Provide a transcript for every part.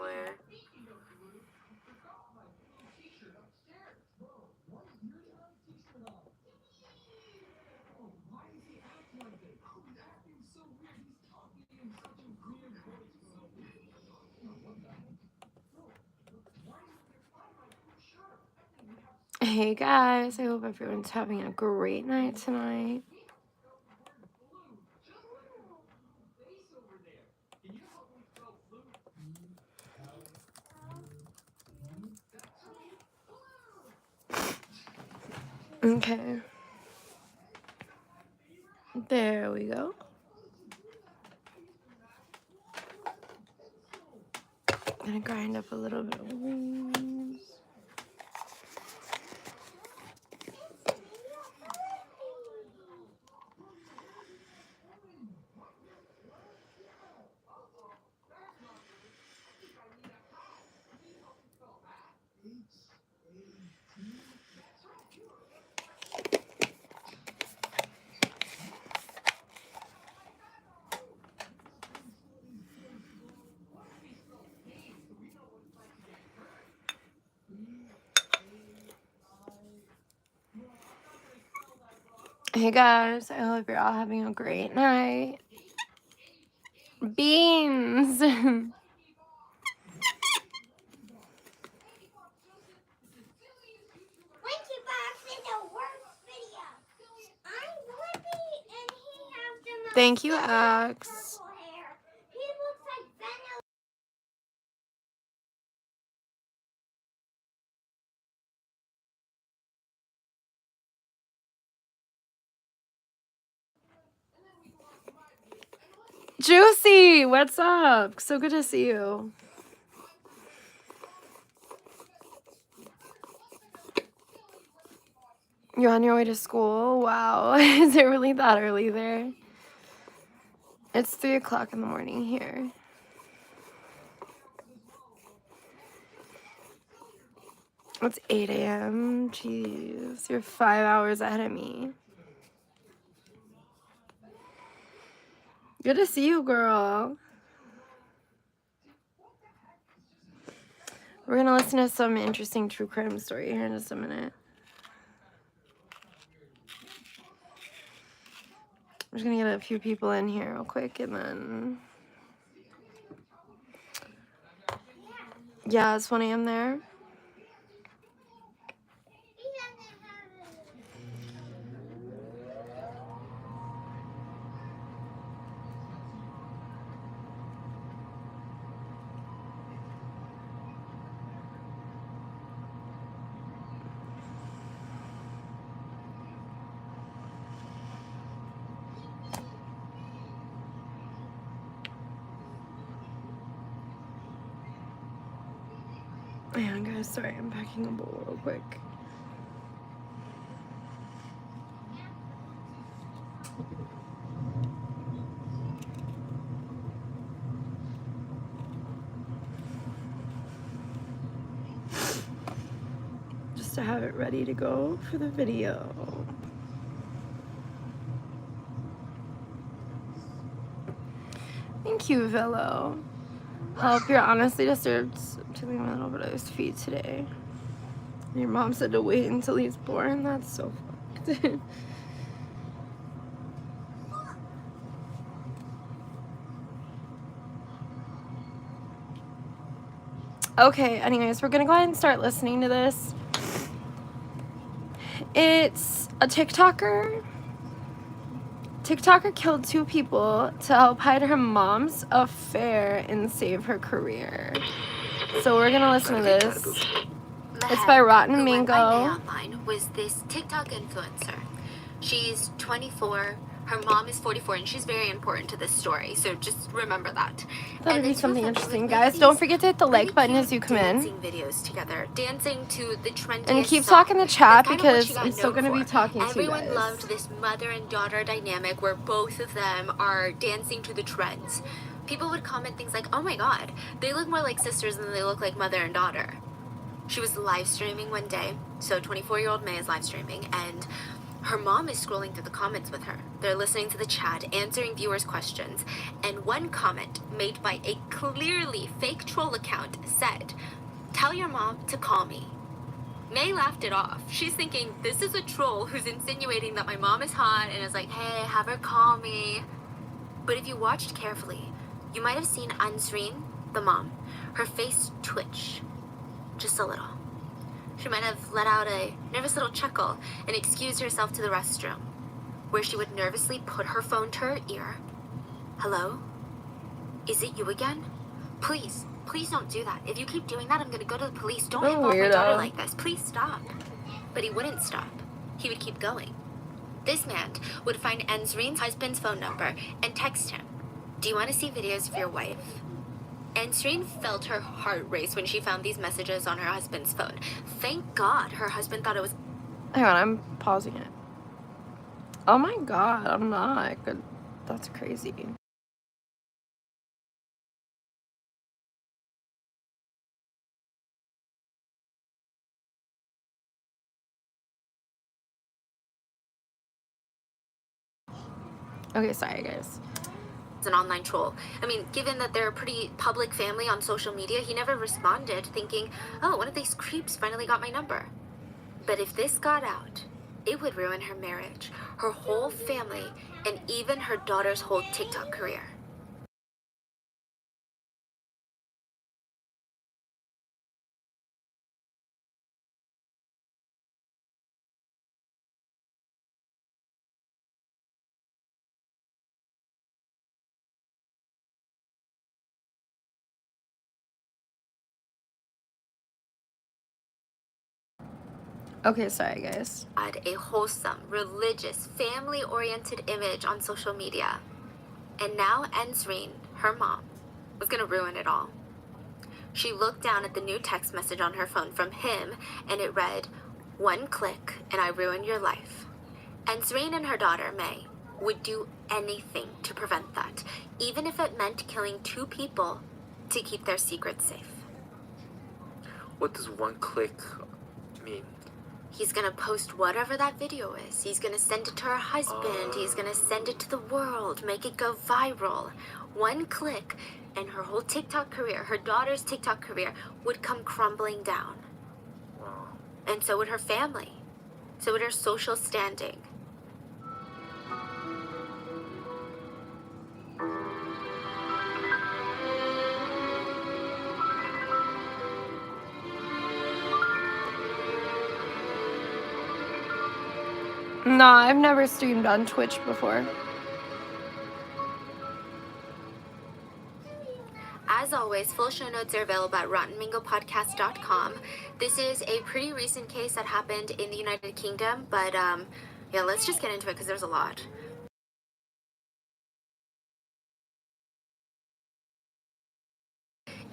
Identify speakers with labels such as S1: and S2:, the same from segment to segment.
S1: anywhere. Hey guys, I hope everyone's having a great night tonight. Okay. There we go. Gonna grind up a little bit of wings. Hey guys, I hope you're all having a great night. Beans! Thank you, Axe. Juicy, what's up? So good to see you. You're on your way to school? Wow, is it really that early there? It's 3 o'clock in the morning here. It's 8 a.m. Jeez, you're 5 hours ahead of me. Good to see you, girl. We're gonna listen to some interesting true crime story here in just a minute. I'm just gonna get a few people in here real quick and then... Yeah, it's 1 a.m. there. Hang on, guys. Sorry, I'm packing a bowl real quick. Just to have it ready to go for the video. Thank you, Velo. Hope you're honestly disturbed to leave a little bit of his feet today. Your mom said to wait until he's born. That's so fucked. Okay, anyways, we're gonna go ahead and start listening to this. It's a TikToker. TikToker killed 2 people to help hide her mom's affair and save her career. So we're gonna listen to this. It's by Rotten Mango.
S2: Online was this TikTok influencer. She's 24. Her mom is 44, and she's very important to this story. So just remember that.
S1: That would be something interesting, guys. Don't forget to hit the like button as you come in.
S2: Videos together, dancing to the trendiest
S1: and keep talking in the chat because I'm still gonna be talking to you guys.
S2: Everyone loved this mother and daughter dynamic where both of them are dancing to the trends. People would comment things like, "Oh my God, they look more like sisters than they look like mother and daughter." She was live streaming one day, so 24-year-old May is live streaming, and Her mom is scrolling through the comments with her. They're listening to the chat, answering viewers' questions, and one comment made by a clearly fake troll account said, "Tell your mom to call me." May laughed it off. She's thinking, this is a troll who's insinuating that my mom is hot and is like, hey, have her call me. But if you watched carefully, you might have seen Ansreen, the mom, her face twitch just a little. She might have let out a nervous little chuckle and excused herself to the restroom, where she would nervously put her phone to her ear. Hello? Is it you again? Please don't do that. If you keep doing that, I'm gonna go to the police. Don't involve my daughter like this. Please stop. But he wouldn't stop. He would keep going. This man would find Ansreen's husband's phone number and text him, "Do you want to see videos of your wife?" Ansreen felt her heart race when she found these messages on her husband's phone. Thank God her husband thought it was...
S1: Hang on, I'm pausing it. Oh my god, I'm not. That's crazy. Okay, sorry guys.
S2: an online troll. I mean, given that they're a pretty public family on social media, he never responded, thinking, oh, one of these creeps finally got my number. But if this got out, it would ruin her marriage, her whole family, and even her daughter's whole TikTok career.
S1: Okay, sorry guys.
S2: Had a wholesome, religious, family-oriented image on social media. And now Ansreen, her mom, was gonna ruin it all. She looked down at the new text message on her phone from him, and it read, "One click and I ruined your life." Ansreen and her daughter, May, would do anything to prevent that, even if it meant killing 2 people to keep their secret safe.
S3: What does one click mean?
S2: He's gonna post whatever that video is. He's gonna send it to her husband. He's gonna send it to the world, make it go viral. One click, and her whole TikTok career, her daughter's TikTok career, would come crumbling down.
S3: Wow.
S2: And so would her family. So would her social standing.
S1: Nah, I've never streamed on Twitch before.
S2: As always, full show notes are available at rottenmingopodcast.com. This is a pretty recent case that happened in the United Kingdom, but yeah, let's just get into it because there's a lot.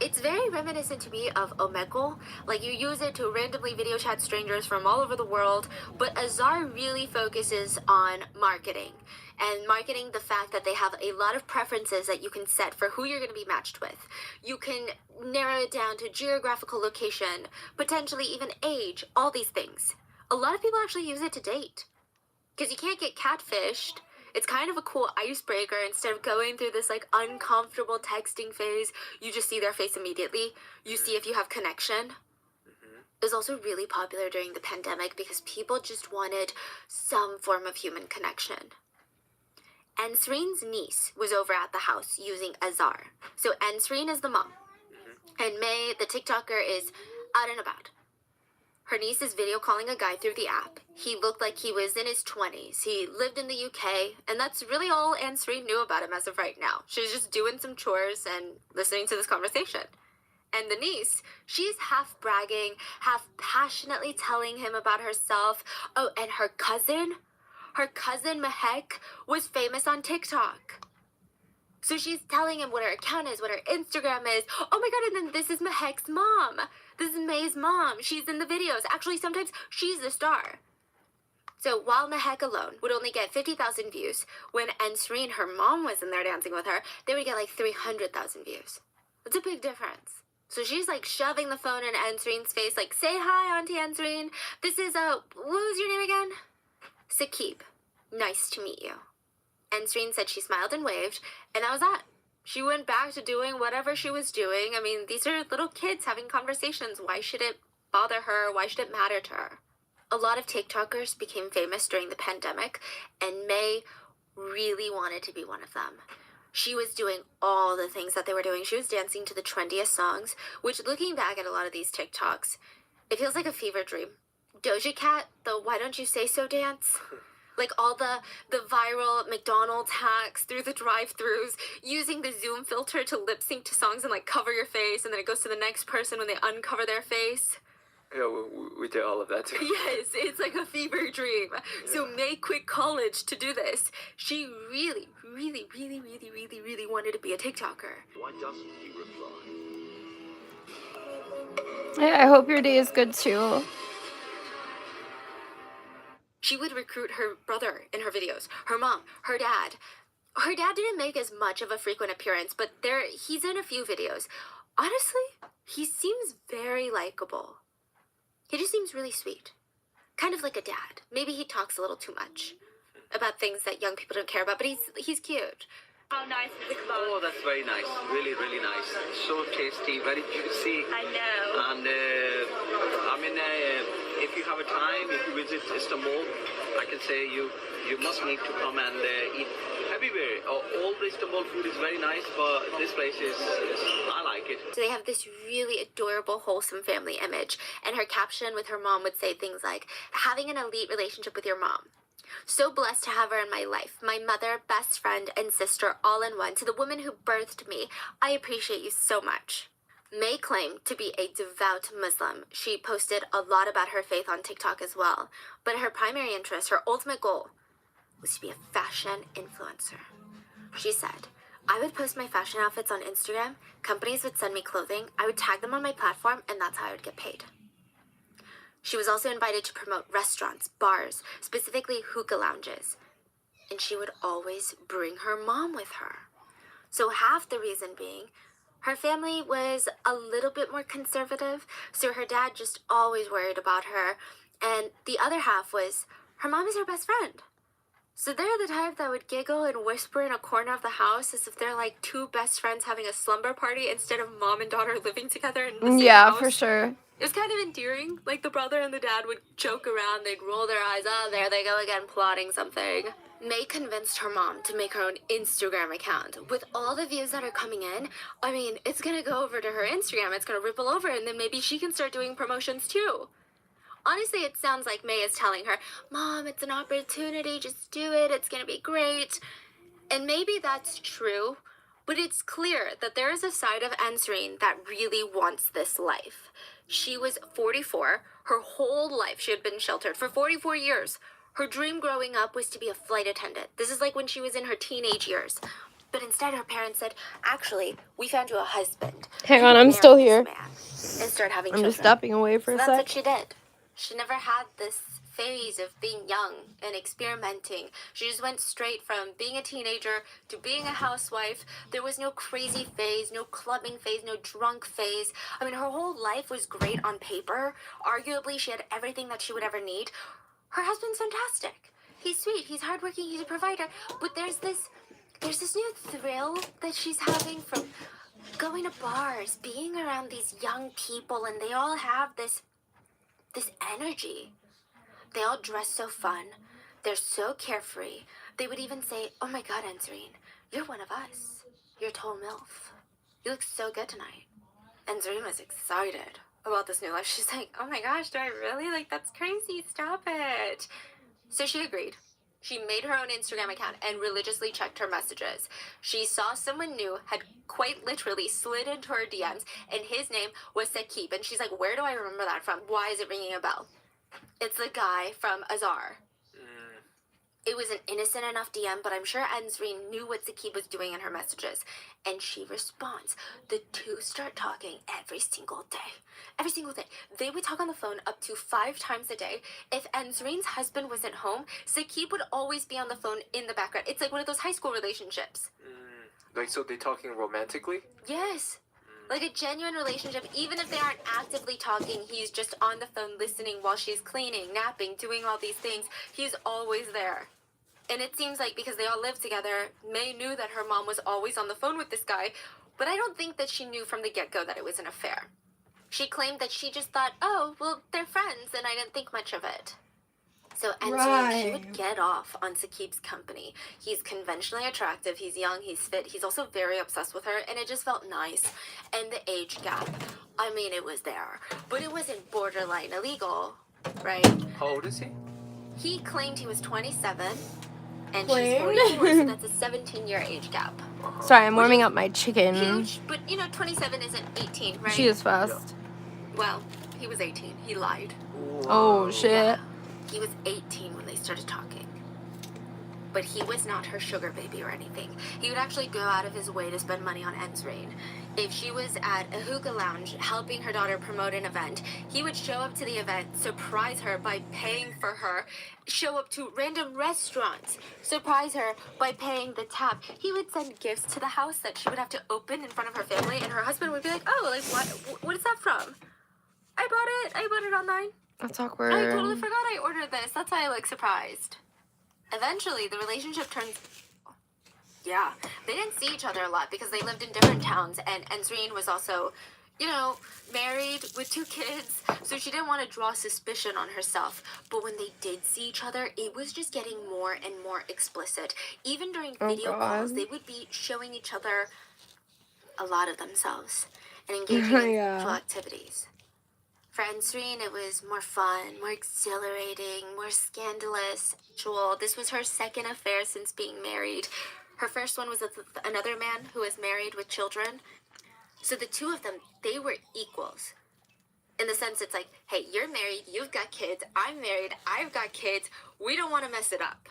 S2: It's very reminiscent to me of Omegle. Like, you use it to randomly video chat strangers from all over the world, but Azar really focuses on marketing. And marketing the fact that they have a lot of preferences that you can set for who you're going to be matched with. You can narrow it down to geographical location, potentially even age, all these things. A lot of people actually use it to date. Because you can't get catfished. It's kind of a cool icebreaker. Instead of going through this like uncomfortable texting phase, you just see their face immediately. You see if you have connection. It was also really popular during the pandemic because people just wanted some form of human connection. Ansreen's niece was over at the house using Azar. So Ansreen is the mom. And May, the TikToker, is out and about. Her niece is video calling a guy through the app. He looked like he was in his 20s. He lived in the UK, and that's really all Ansreen knew about him as of right now. She was just doing some chores and listening to this conversation. And the niece, she's half bragging, half passionately telling him about herself. Oh, and her cousin Mehek, was famous on TikTok. So she's telling him what her account is, what her Instagram is. Oh my god, and then this is Mehek's mom. This is May's mom. She's in the videos. Actually, sometimes she's the star. So while Mehek alone would only get 50,000 views, when Ansreen, her mom, was in there dancing with her, they would get like 300,000 views. That's a big difference. So she's like shoving the phone in Ansreen's face, like, say hi, Auntie Ansreen. This is, what was your name again? Sakib, nice to meet you. Ensreen said she smiled and waved, and that was that. She went back to doing whatever she was doing. I mean, these are little kids having conversations. Why should it bother her? Why should it matter to her? A lot of TikTokers became famous during the pandemic, and May really wanted to be one of them. She was doing all the things that they were doing. She was dancing to the trendiest songs, which, looking back at a lot of these TikToks, it feels like a fever dream. Doja Cat, the Why Don't You Say So dance. Like all the viral McDonald's hacks through the drive-thrus, using the Zoom filter to lip sync to songs and like cover your face, and then it goes to the next person when they uncover their face.
S3: Yeah, we did all of that too.
S2: Yes, it's like a fever dream. Yeah. So May quit college to do this. She really wanted to be a TikToker.
S4: Why doesn't he reply?
S1: I hope your day is good too.
S2: She would recruit her brother in her videos, her mom, her dad. Her dad didn't make as much of a frequent appearance, but he's in a few videos. Honestly, he seems very likable. He just seems really sweet. Kind of like a dad. Maybe he talks a little too much about things that young people don't care about, but he's cute.
S5: How nice is the kebab?
S4: Oh, that's very nice. Really, really nice. So tasty, very juicy.
S5: I know.
S4: And if you have a time, if you visit Istanbul, I can say you must need to come and eat everywhere. All the Istanbul food is very nice, but this place I like it.
S2: So they have this really adorable, wholesome family image, and her caption with her mom would say things like, having an elite relationship with your mom. So blessed to have her in my life. My mother, best friend, and sister all in one. To the woman who birthed me, I appreciate you so much. May claimed to be a devout Muslim. She posted a lot about her faith on TikTok as well. But her primary interest, her ultimate goal, was to be a fashion influencer. She said, I would post my fashion outfits on Instagram, companies would send me clothing, I would tag them on my platform, and that's how I would get paid. She was also invited to promote restaurants, bars, specifically hookah lounges. And she would always bring her mom with her. So half the reason being, her family was a little bit more conservative, so her dad just always worried about her. And the other half was, her mom is her best friend. So they're the type that would giggle and whisper in a corner of the house as if they're like two best friends having a slumber party instead of mom and daughter living together in the same
S1: Yeah,
S2: house.
S1: for sure.
S2: It was kind of endearing. Like the brother and the dad would joke around, they'd roll their eyes, oh, there they go again, plotting something. May convinced her mom to make her own Instagram account. With all the views that are coming in, I mean, it's gonna go over to her Instagram, it's gonna ripple over, and then maybe she can start doing promotions too. Honestly, it sounds like May is telling her, Mom, it's an opportunity, just do it, it's gonna be great. And maybe that's true, but it's clear that there is a side of Ensreen that really wants this life. She was 44. Her whole life she had been sheltered for 44 years. Her dream growing up was to be a flight attendant. This is like when she was in her teenage years. But instead her parents said, actually, we found you a husband.
S1: Hang on, I'm still
S2: Marry
S1: here.
S2: this man and start having
S1: I'm
S2: children.
S1: just stepping away for
S2: So
S1: a
S2: that's
S1: sec.
S2: what she did. She never had this phase of being young and experimenting. She just went straight from being a teenager to being a housewife. There was no crazy phase, no clubbing phase, no drunk phase. I mean, her whole life was great on paper. Arguably, she had everything that she would ever need. Her husband's fantastic. He's sweet, he's hardworking, he's a provider. But there's this new thrill that she's having from going to bars, being around these young people, and they all have this energy. They all dress so fun. They're so carefree. They would even say, oh my God, Ensreen, you're one of us. You're a total MILF. You look so good tonight. Ensreen was excited about this new life. She's like, oh my gosh, do I really? Like, that's crazy. Stop it. So she agreed. She made her own Instagram account and religiously checked her messages. She saw someone new had quite literally slid into her DMs, and his name was Sakib. And she's like, where do I remember that from? Why is it ringing a bell? It's the guy from Azar. It was an innocent enough DM, but I'm sure Ensreen knew what Sakib was doing in her messages. And she responds. The two start talking every single day. Every single day. They would talk on the phone up to 5 times a day. If Ensreen's husband wasn't home, Sakib would always be on the phone in the background. It's like one of those high school relationships.
S3: Like, so they're talking romantically?
S2: Yes. Like a genuine relationship, even if they aren't actively talking, he's just on the phone listening while she's cleaning, napping, doing all these things. He's always there. And it seems like because they all live together, May knew that her mom was always on the phone with this guy, but I don't think that she knew from the get-go that it was an affair. She claimed that she just thought, oh, well, they're friends, and I didn't think much of it. So Enzrin, she would get off on Saqib's company. He's conventionally attractive, he's young, he's fit, he's also very obsessed with her, and it just felt nice. And the age gap, I mean, it was there, but it wasn't borderline illegal, right?
S3: How old is he?
S2: He claimed he was 27, and
S1: Claimed?
S2: she's 44, so that's a 17-year age gap.
S1: Sorry, I'm warming up my chicken.
S2: Huge, but 27 isn't 18, right?
S1: She is fast.
S2: Well, he was 18. He lied.
S1: Oh, shit.
S2: Yeah. He was 18 when they started talking. But he was not her sugar baby or anything. He would actually go out of his way to spend money on Enzrin. If she was at a hookah lounge helping her daughter promote an event, he would show up to the event, surprise her by paying for her, show up to random restaurants, surprise her by paying the tab. He would send gifts to the house that she would have to open in front of her family, and her husband would be like, oh, like, what is that from? I bought it online.
S1: That's awkward.
S2: I totally forgot I ordered this. That's why I look surprised. Eventually, the relationship turns... Yeah, they didn't see each other a lot because they lived in different towns, and Enzrin was also, married with 2 kids, so she didn't want to draw suspicion on herself. But when they did see each other, it was just getting more and more explicit. Even during video calls, they would be showing each other a lot of themselves and engaging in sexual activities. For Enzrin, it was more fun, more exhilarating, more scandalous, sexual. This was her second affair since being married. Her first one was with another man who was married with children. So the two of them, they were equals. In the sense it's like, hey, you're married, you've got kids, I'm married, I've got kids, we don't want to mess it up.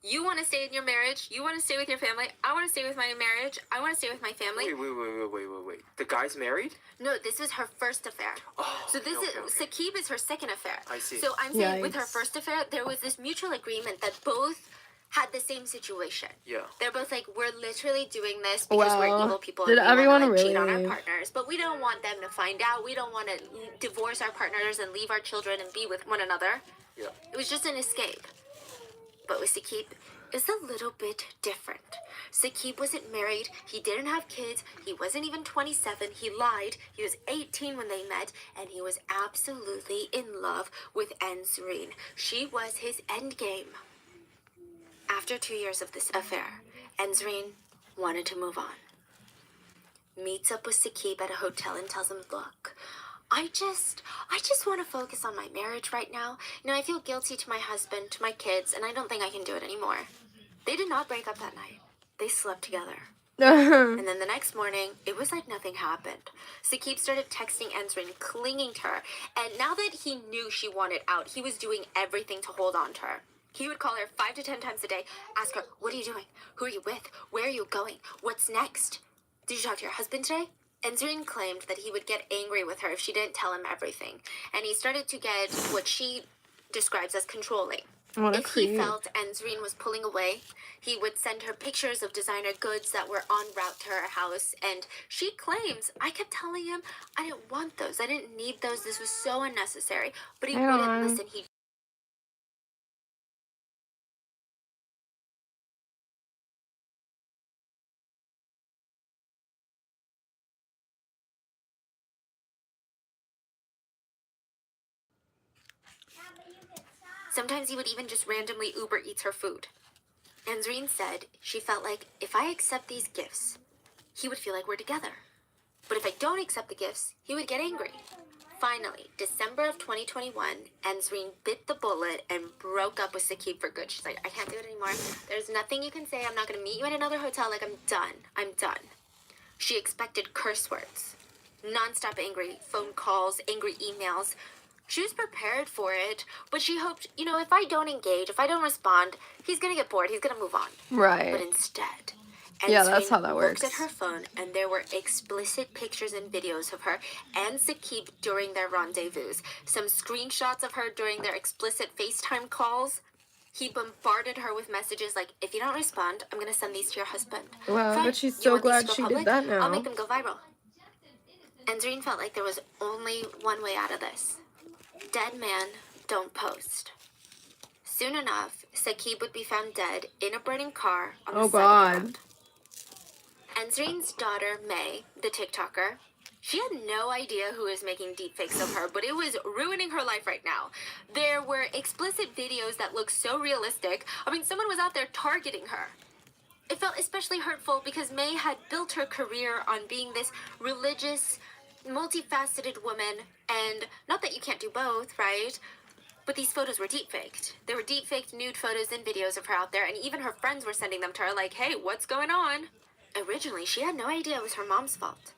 S2: You want to stay in your marriage, you want to stay with your family, I want to stay with my marriage, I want to stay with my family.
S3: Wait. The guy's married?
S2: No, this was her first affair.
S3: Oh,
S2: so this is Saqib is her second affair.
S3: I see.
S2: So I'm saying with her first affair, there was this mutual agreement that both had the same situation.
S3: Yeah.
S2: They're both like, we're literally doing this because we're evil people.
S1: Did
S2: and we
S1: everyone
S2: want to,
S1: really
S2: cheat on our partners, but we don't want them to find out. We don't want to divorce our partners and leave our children and be with one another.
S3: Yeah.
S2: It was just an escape. But with Saqib, it's a little bit different. Saqib wasn't married, he didn't have kids, he wasn't even 27, he lied, he was 18 when they met, and he was absolutely in love with Enzrin. She was his endgame. After 2 years of this affair, Enzrin wanted to move on. Meets up with Saqib at a hotel and tells him, look, I just want to focus on my marriage right now. I feel guilty to my husband, to my kids, and I don't think I can do it anymore. They did not break up that night. They slept together. And then the next morning, it was like nothing happened. Saqib started texting Enzrin, clinging to her, and now that he knew she wanted out, he was doing everything to hold on to her. He would call her 5 to 10 times a day, ask her, what are you doing? Who are you with? Where are you going? What's next? Did you talk to your husband today? Enzrin claimed that he would get angry with her if she didn't tell him everything, and he started to get what she describes as controlling. If he felt Enzrin was pulling away, he would send her pictures of designer goods that were en route to her house, and she claims, I kept telling him I didn't want those, I didn't need those, this was so unnecessary, but he wouldn't listen. Sometimes he would even just randomly Uber Eats her food. Enzrin said she felt like if I accept these gifts, he would feel like we're together. But if I don't accept the gifts, he would get angry. Finally, December of 2021, Enzrin bit the bullet and broke up with Saqib for good. She's like, I can't do it anymore. There's nothing you can say. I'm not going to meet you at another hotel. Like, I'm done. I'm done. She expected curse words. Non-stop angry phone calls, angry emails. She was prepared for it, but she hoped, if I don't engage, if I don't respond, he's going to get bored, he's going to move on.
S1: Right.
S2: But instead,
S1: that's how that works.
S2: looked at her phone, and there were explicit pictures and videos of her and Saqib during their rendezvous. Some screenshots of her during their explicit FaceTime calls. He bombarded her with messages like, if you don't respond, I'm going to send these to your husband.
S1: Wow,
S2: Fine,
S1: but she's
S2: you
S1: so
S2: want these
S1: glad
S2: to go
S1: she
S2: public?
S1: did that now.
S2: I'll make them go viral. Enzreen felt like there was only one way out of this. Dead man, don't post. Soon enough, Saqib would be found dead in a burning car on the
S1: Oh,
S2: side of the
S1: God.
S2: road. Enzreen's daughter, May, the TikToker, she had no idea who was making deepfakes of her, but it was ruining her life right now. There were explicit videos that looked so realistic. I mean, someone was out there targeting her. It felt especially hurtful because May had built her career on being this religious, multifaceted woman, and not that you can't do both, right? But these photos were deepfaked. There were deepfaked nude photos and videos of her out there, and even her friends were sending them to her like, hey, what's going on? Originally, she had no idea it was her mom's fault.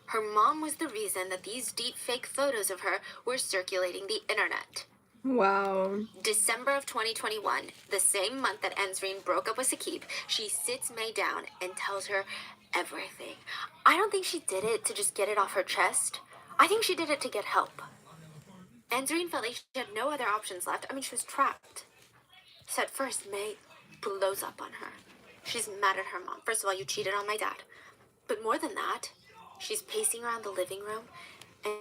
S2: Her mom was the reason that these deepfake photos of her were circulating the internet.
S1: Wow.
S2: December of 2021, the same month that Enzreen broke up with Saqib, she sits May down and tells her everything. I don't think she did it to just get it off her chest. I think she did it to get help. Enzreen felt like she had no other options left. I mean, she was trapped. So at first, May blows up on her. She's mad at her mom. First of all, you cheated on my dad. But more than that, she's pacing around the living room and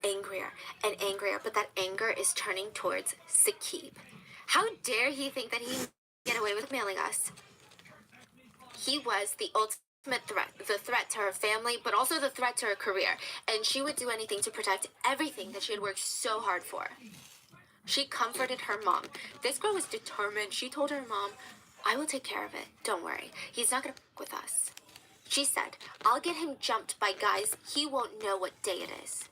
S2: angrier and angrier. But that anger is turning towards Saqib. How dare he think that he can get away with mailing us? He was the ultimate threat. The threat to her family, but also the threat to her career. And she would do anything to protect everything that she had worked so hard for. She comforted her mom. This girl was determined. She told her mom, I will take care of it. Don't worry. He's not going to fuck with us. She said, I'll get him jumped by guys he won't know what day it is.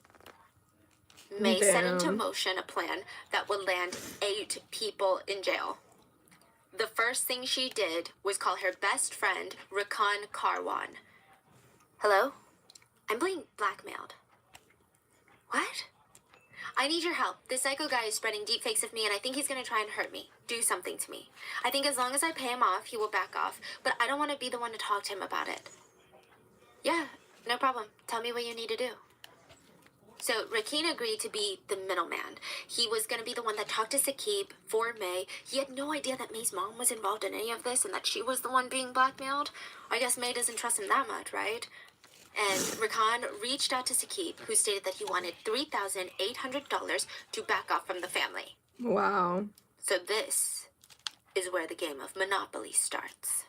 S2: May set into
S1: Damn.
S2: motion a plan that would land 8 people in jail. The first thing she did was call her best friend, Rakan Karwan. Hello? I'm being blackmailed. What? I need your help. This psycho guy is spreading deepfakes of me, and I think he's going to try and hurt me. Do something to me. I think as long as I pay him off, he will back off, but I don't want to be the one to talk to him about it. Yeah, no problem. Tell me what you need to do. So Rakin agreed to be the middleman. He was going to be the one that talked to Saqib for May. He had no idea that May's mom was involved in any of this and that she was the one being blackmailed. I guess May doesn't trust him that much, right? And Rakan reached out to Saqib, who stated that he wanted $3,800 to back off from the family.
S1: Wow.
S2: So this is where the game of Monopoly starts.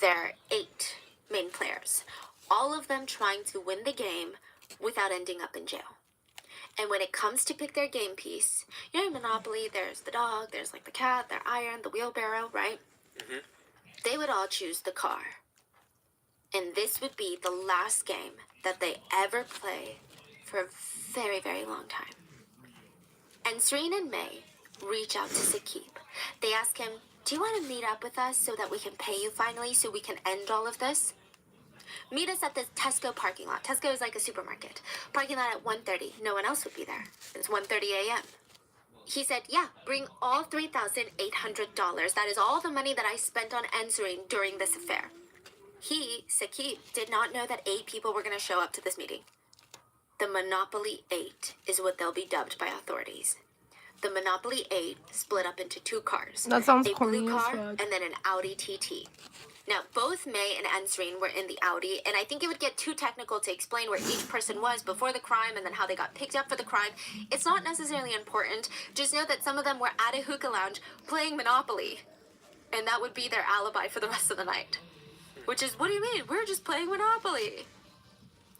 S2: There are 8 main players, all of them trying to win the game without ending up in jail. And when it comes to pick their game piece, you know in Monopoly, there's the dog, there's like the cat, the iron, the wheelbarrow, right?
S3: Mm-hmm.
S2: They would all choose the car. And this would be the last game that they ever play for a very, very long time. And Serene and May reach out to Saqib. They ask him, do you want to meet up with us so that we can pay you finally so we can end all of this? Meet us at the Tesco parking lot. Tesco is like a supermarket. Parking lot at 1:30. No one else would be there. It's 1:30 a.m. He said, yeah, bring all $3,800. That is all the money that I spent on answering during this affair. He, Saqib, did not know that 8 people were going to show up to this meeting. The Monopoly 8 is what they'll be dubbed by authorities. The Monopoly 8 split up into 2 cars.
S1: That sounds
S2: a
S1: corny
S2: blue
S1: as
S2: car
S1: fuck.
S2: and then an Audi TT. Now, both May and Ensreen were in the Audi, and I think it would get too technical to explain where each person was before the crime and then how they got picked up for the crime. It's not necessarily important. Just know that some of them were at a hookah lounge playing Monopoly, and that would be their alibi for the rest of the night. Which is, what do you mean? We're just playing Monopoly.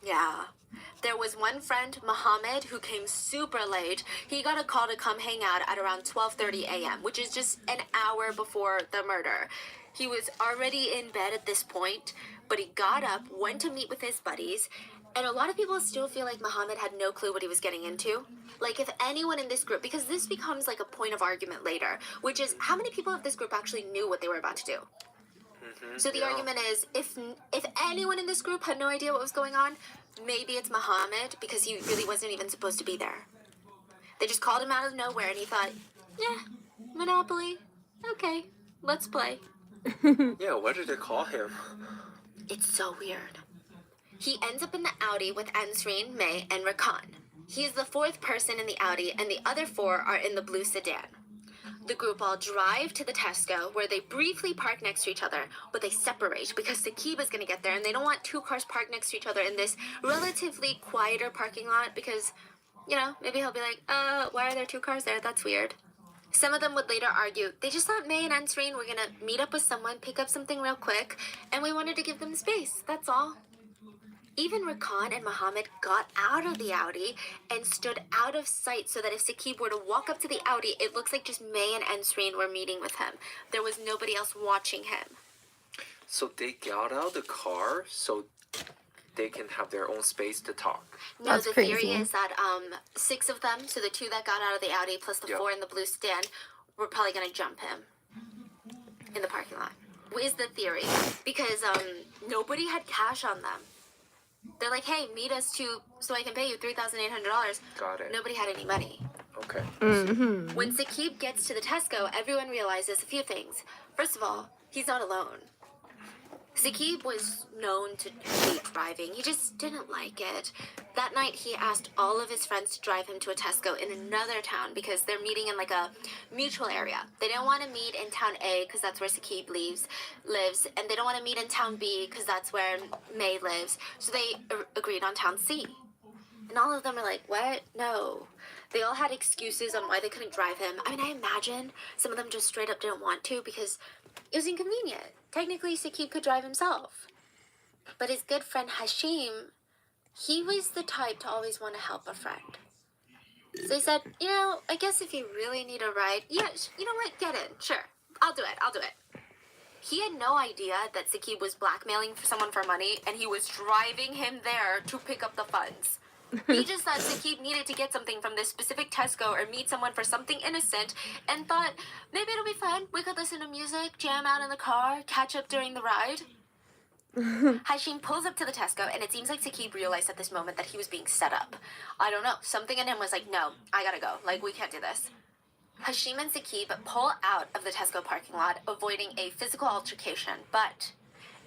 S2: Yeah. There was one friend, Mohammed, who came super late. He got a call to come hang out at around 12:30 a.m., which is just an hour before the murder. He was already in bed at this point, but he got up, went to meet with his buddies, and a lot of people still feel like Mohammed had no clue what he was getting into. Like, if anyone in this group, because this becomes like a point of argument later, which is how many people of this group actually knew what they were about to do? So the argument is, if anyone in this group had no idea what was going on, maybe it's Mohammed, because he really wasn't even supposed to be there. They just called him out of nowhere, and he thought, yeah, Monopoly, okay, let's play.
S3: Yeah, why did they call him?
S2: It's so weird. He ends up in the Audi with Ansreen, May, and Rakan. He is the 4th person in the Audi, and the other 4 are in the blue sedan. The group all drive to the Tesco, where they briefly park next to each other, but they separate because Saqib is going to get there, and they don't want two cars parked next to each other in this relatively quieter parking lot because, you know, maybe he'll be like, why are there two cars there? That's weird. Some of them would later argue, they just thought May and Ansreen were going to meet up with someone, pick up something real quick, and we wanted to give them space, that's all. Even Rakan and Mohammed got out of the Audi and stood out of sight so that if Saqib were to walk up to the Audi, it looks like just May and Ansreen were meeting with him. There was nobody else watching him.
S3: So they got out of the car so they can have their own space to talk.
S2: No,
S1: That's
S2: the
S1: crazy.
S2: theory is that 6 of them, so the 2 that got out of the Audi plus the 4 in the blue sedan, were probably going to jump him in the parking lot. Is the theory. Because nobody had cash on them. They're like, hey, meet us so I can pay you $3,800.
S3: Got it.
S2: Nobody had any money.
S3: Okay.
S2: When Saqib gets to the Tesco, everyone realizes a few things. First of all, he's not alone. Saqib was known to hate driving. He just didn't like it. That night, he asked all of his friends to drive him to a Tesco in another town because they're meeting in like a mutual area. They didn't want to meet in town A because that's where Saqib lives, and they don't want to meet in town B because that's where May lives. So they agreed on town C. And all of them are like, what? No. They all had excuses on why they couldn't drive him. I mean, I imagine some of them just straight up didn't want to because it was inconvenient. Technically, Saqib could drive himself. But his good friend Hashim, he was the type to always want to help a friend. So he said, you know, I guess if you really need a ride, yeah, you know what, get in, sure. I'll do it. He had no idea that Saqib was blackmailing someone for money, and he was driving him there to pick up the funds. He just thought Saqib needed to get something from this specific Tesco or meet someone for something innocent and thought, maybe it'll be fun. We could listen to music, jam out in the car, catch up during the ride. Hashim pulls up to the Tesco, and it seems like Saqib realized at this moment that he was being set up. I don't know. Something in him was like, no, I gotta go. Like, we can't do this. Hashim and Saqib pull out of the Tesco parking lot, avoiding a physical altercation, but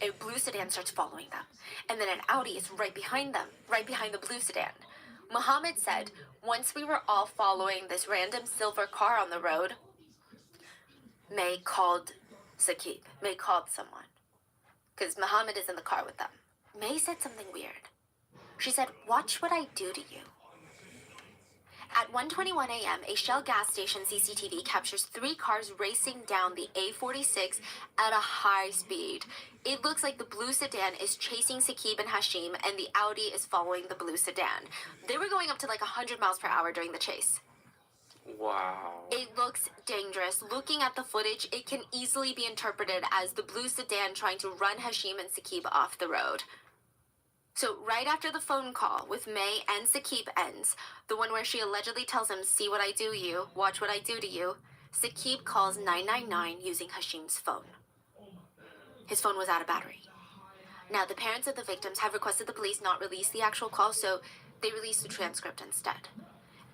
S2: a blue sedan starts following them. And then an Audi is right behind them, right behind the blue sedan. Mohammed said, once we were all following this random silver car on the road, May called Saqib. May called someone. Because Mohammed is in the car with them. May said something weird. She said, watch what I do to you. At 1:21 a.m., a Shell gas station CCTV captures 3 cars racing down the A46 at a high speed. It looks like the blue sedan is chasing Saqib and Hashim, and the Audi is following the blue sedan. They were going up to like 100 miles per hour during the chase.
S3: Wow.
S2: It looks dangerous. Looking at the footage, it can easily be interpreted as the blue sedan trying to run Hashim and Saqib off the road. So right after the phone call with May and Saqib ends, the one where she allegedly tells him, see what I do you, watch what I do to you, Saqib calls 999 using Hashim's phone. His phone was out of battery. Now, the parents of the victims have requested the police not release the actual call, so they released the transcript instead.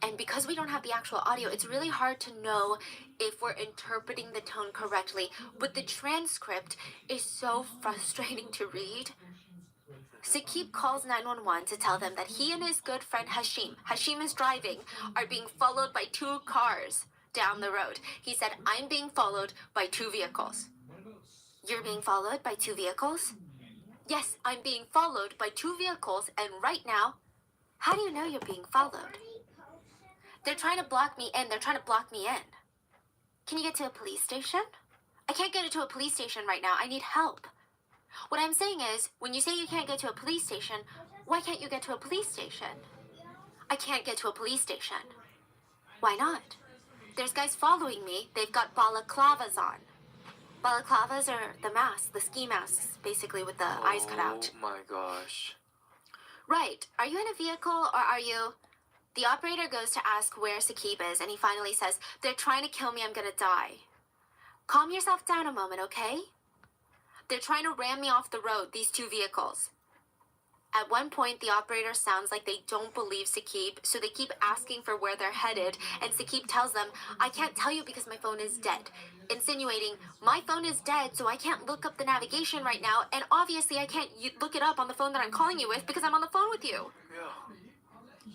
S2: And because we don't have the actual audio, it's really hard to know if we're interpreting the tone correctly, but the transcript is so frustrating to read. Saqib calls 911 to tell them that he and his good friend Hashim is driving, are being followed by 2 cars down the road. He said, I'm being followed by 2 vehicles. You're being followed by 2 vehicles? Yes, I'm being followed by 2 vehicles, and right now, how do you know you're being followed? They're trying to block me in. They're trying to block me in. Can you get to a police station? I can't get to a police station right now. I need help. What I'm saying is, when you say you can't get to a police station, why can't you get to a police station? I can't get to a police station. Why not? There's guys following me. They've got balaclavas on. Balaclavas are the masks, the ski masks, basically with the eyes cut out.
S3: Oh my gosh.
S2: Right. Are you in a vehicle or are you... The operator goes to ask where Saqib is, and he finally says, they're trying to kill me, I'm gonna die. Calm yourself down a moment, okay? They're trying to ram me off the road, these 2 vehicles. At one point, the operator sounds like they don't believe Saqib, so they keep asking for where they're headed, and Saqib tells them, I can't tell you because my phone is dead. Insinuating, my phone is dead, so I can't look up the navigation right now, and obviously I can't look it up on the phone that I'm calling you with because I'm on the phone with you.
S3: Yeah.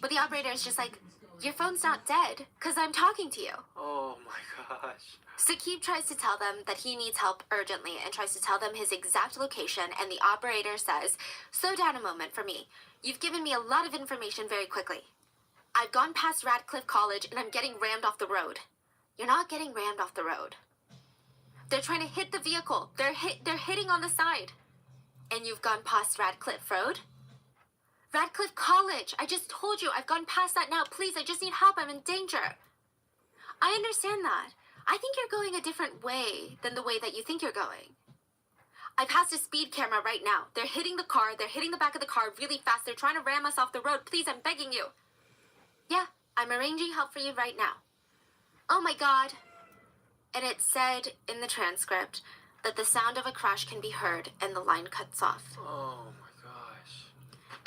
S2: But the operator is just like, your phone's not dead, because I'm talking to you.
S3: Oh my gosh. gosh.
S2: Saqib tries to tell them that he needs help urgently and tries to tell them his exact location, and the operator says, "Slow down a moment for me. You've given me a lot of information very quickly. I've gone past Radcliffe College and I'm getting rammed off the road." "You're not getting rammed off the road. They're trying to hit the vehicle. They're hitting on the side. And you've gone past Radcliffe Road?" "Radcliffe College. I just told you I've gone past that now. Please, I just need help. I'm in danger." "I understand that. I think you're going a different way than the way that you think you're going. I passed a speed camera right now. They're hitting the car. They're hitting the back of the car really fast. They're trying to ram us off the road. Please, I'm begging you." "Yeah, I'm arranging help for you right now." "Oh my God." And it said in the transcript that the sound of a crash can be heard and the line cuts off.
S3: Oh my gosh.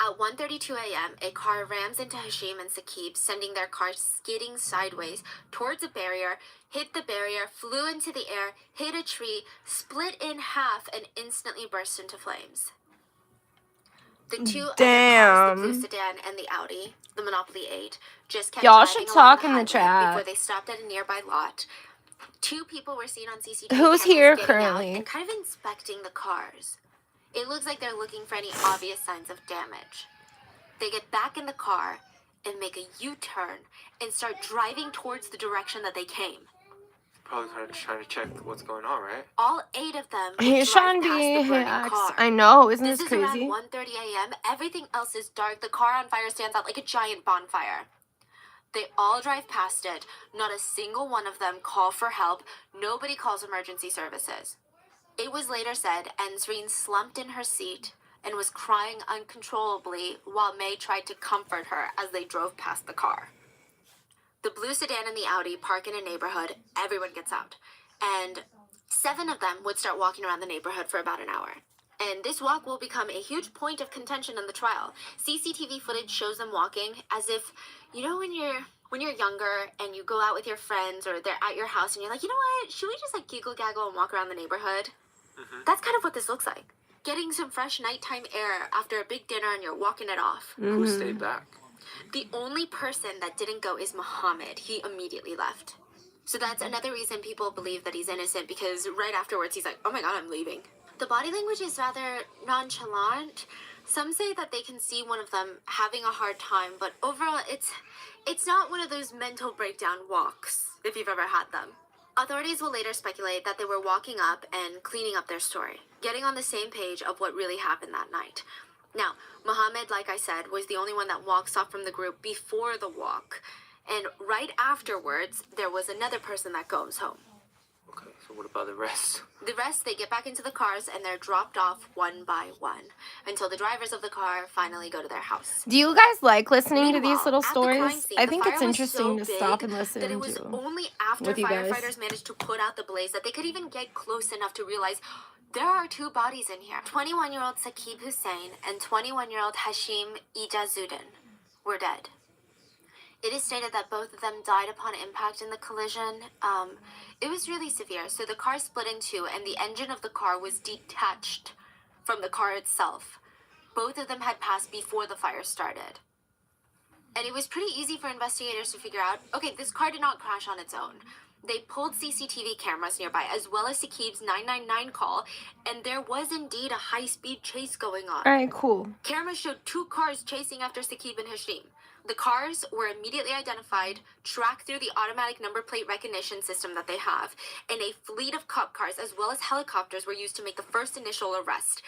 S2: At 1:32 a.m., a car rams into Hashim and Saqib, sending their car skidding sideways towards a barrier, hit the barrier, flew into the air, hit a tree, split in half, and instantly burst into flames. The two other cars, the blue sedan and the Audi, the Monopoly 8, just kept
S1: Y'all
S2: driving
S1: should
S2: along
S1: talk
S2: the
S1: in the
S2: highway
S1: chat.
S2: before they stopped at a nearby lot. Two people were seen on CCTV
S1: Who's
S2: cameras
S1: here
S2: getting out
S1: currently?
S2: and kind of inspecting the cars. It looks like they're looking for any obvious signs of damage. They get back in the car and make a U-turn and start driving towards the direction that they came.
S3: Probably kind of trying to check what's going on, right?
S2: All 8 of them
S1: He's
S2: drive
S1: trying to
S2: past
S1: be
S2: the burning
S1: hacks.
S2: car.
S1: I know, isn't
S2: This
S1: this
S2: is
S1: crazy?
S2: around 1:30 a.m. Everything else is dark. The car on fire stands out like a giant bonfire. They all drive past it. Not a single one of them call for help. Nobody calls emergency services. It was later said Ensreen slumped in her seat and was crying uncontrollably while May tried to comfort her as they drove past the car. The blue sedan and the Audi park in a neighborhood. Everyone gets out. And 7 of them would start walking around the neighborhood for about an hour. And this walk will become a huge point of contention in the trial. CCTV footage shows them walking as if, you know, when you're younger and you go out with your friends or they're at your house and you're like, you know what, should we just like giggle gaggle and walk around the neighborhood? That's kind of what this looks like. Getting some fresh nighttime air after a big dinner and you're walking it off.
S3: Who stayed back?
S2: The only person that didn't go is Muhammad. He immediately left. So that's another reason people believe that he's innocent, because right afterwards he's like, oh my God, I'm leaving. The body language is rather nonchalant. Some say that they can see one of them having a hard time, but overall it's not one of those mental breakdown walks, if you've ever had them. Authorities will later speculate that they were walking up and cleaning up their story, getting on the same page of what really happened that night. Now, Muhammad, like I said, was the only one that walks off from the group before the walk. And right afterwards, there was another person that goes home.
S3: Okay, so what about the rest?
S2: The rest, they get back into the cars and they're dropped off one by one until the drivers of the car finally go to their house.
S1: Do you guys like listening to these
S2: Meanwhile,
S1: little
S2: at the crime
S1: stories?
S2: scene,
S1: I
S2: the
S1: think
S2: fire
S1: it's
S2: was
S1: interesting
S2: so
S1: to stop
S2: big
S1: and listen
S2: that it was
S1: to.
S2: only after
S1: with you guys.
S2: firefighters managed to put out the blaze that they could even get close enough to realize there are 2 bodies in here. 21-year-old Saqib Hussain and 21-year-old Hashim Ijazuddin were dead. It is stated that both of them died upon impact in the collision. It was really severe. So the car split in 2 and the engine of the car was detached from the car itself. Both of them had passed before the fire started. And it was pretty easy for investigators to figure out, okay, this car did not crash on its own. They pulled CCTV cameras nearby, as well as Saqib's 999 call, and there was indeed a high-speed chase going on.
S1: All right, cool.
S2: Cameras showed 2 cars chasing after Saqib and Hashim. The cars were immediately identified, tracked through the automatic number plate recognition system that they have, and a fleet of cop cars as well as helicopters were used to make the first initial arrest.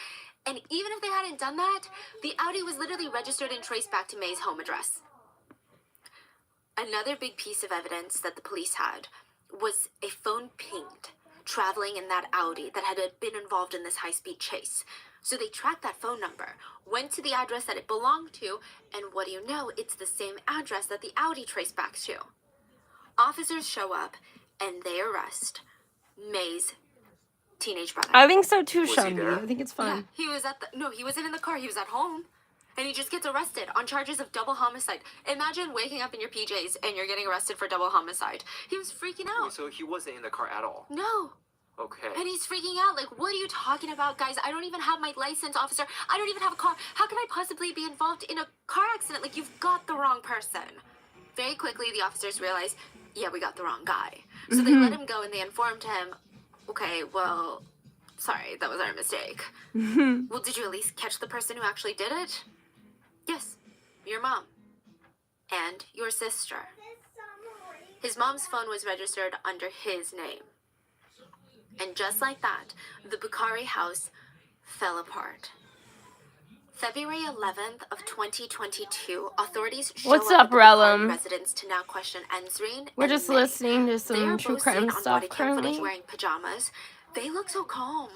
S2: And even if they hadn't done that, the Audi was literally registered and traced back to May's home address. Another big piece of evidence that the police had was a phone pinged, traveling in that Audi that had been involved in this high-speed chase. So they tracked that phone number, went to the address that it belonged to, and what do you know, it's the same address that the Audi traced back to. Officers show up, and they arrest May's teenage brother.
S1: I think so too,
S3: Was he
S1: Shandy.
S3: there?
S1: I think it's
S2: Yeah,
S1: fun.
S2: he was no, he wasn't in the car, he was at home. And he just gets arrested on charges of double homicide. Imagine waking up in your PJs and you're getting arrested for double homicide. He was freaking out.
S3: So he wasn't in the car at all?
S2: No.
S3: Okay.
S2: And he's freaking out, like, what are you talking about, guys? I don't even have my license, officer. I don't even have a car. How can I possibly be involved in a car accident? Like, you've got the wrong person. Very quickly, the officers realize yeah, we got the wrong guy. So they let him go and they informed him, okay, well, sorry, that was our mistake. Well, did you at least catch the person who actually did it? Yes, your mom. And your sister. His mom's phone was registered under his name. And just like that, the Bukhari house fell apart. February 11th of 2022, authorities show
S1: What's
S2: up
S1: up,
S2: at the Bukhari
S1: Relum?
S2: residence to now question Enzreen
S1: We're
S2: and
S1: just
S2: May.
S1: listening to
S2: They
S1: some
S2: are
S1: true
S2: both seen
S1: crime
S2: on
S1: stuff
S2: body cam footage
S1: currently.
S2: wearing pajamas. They look so calm.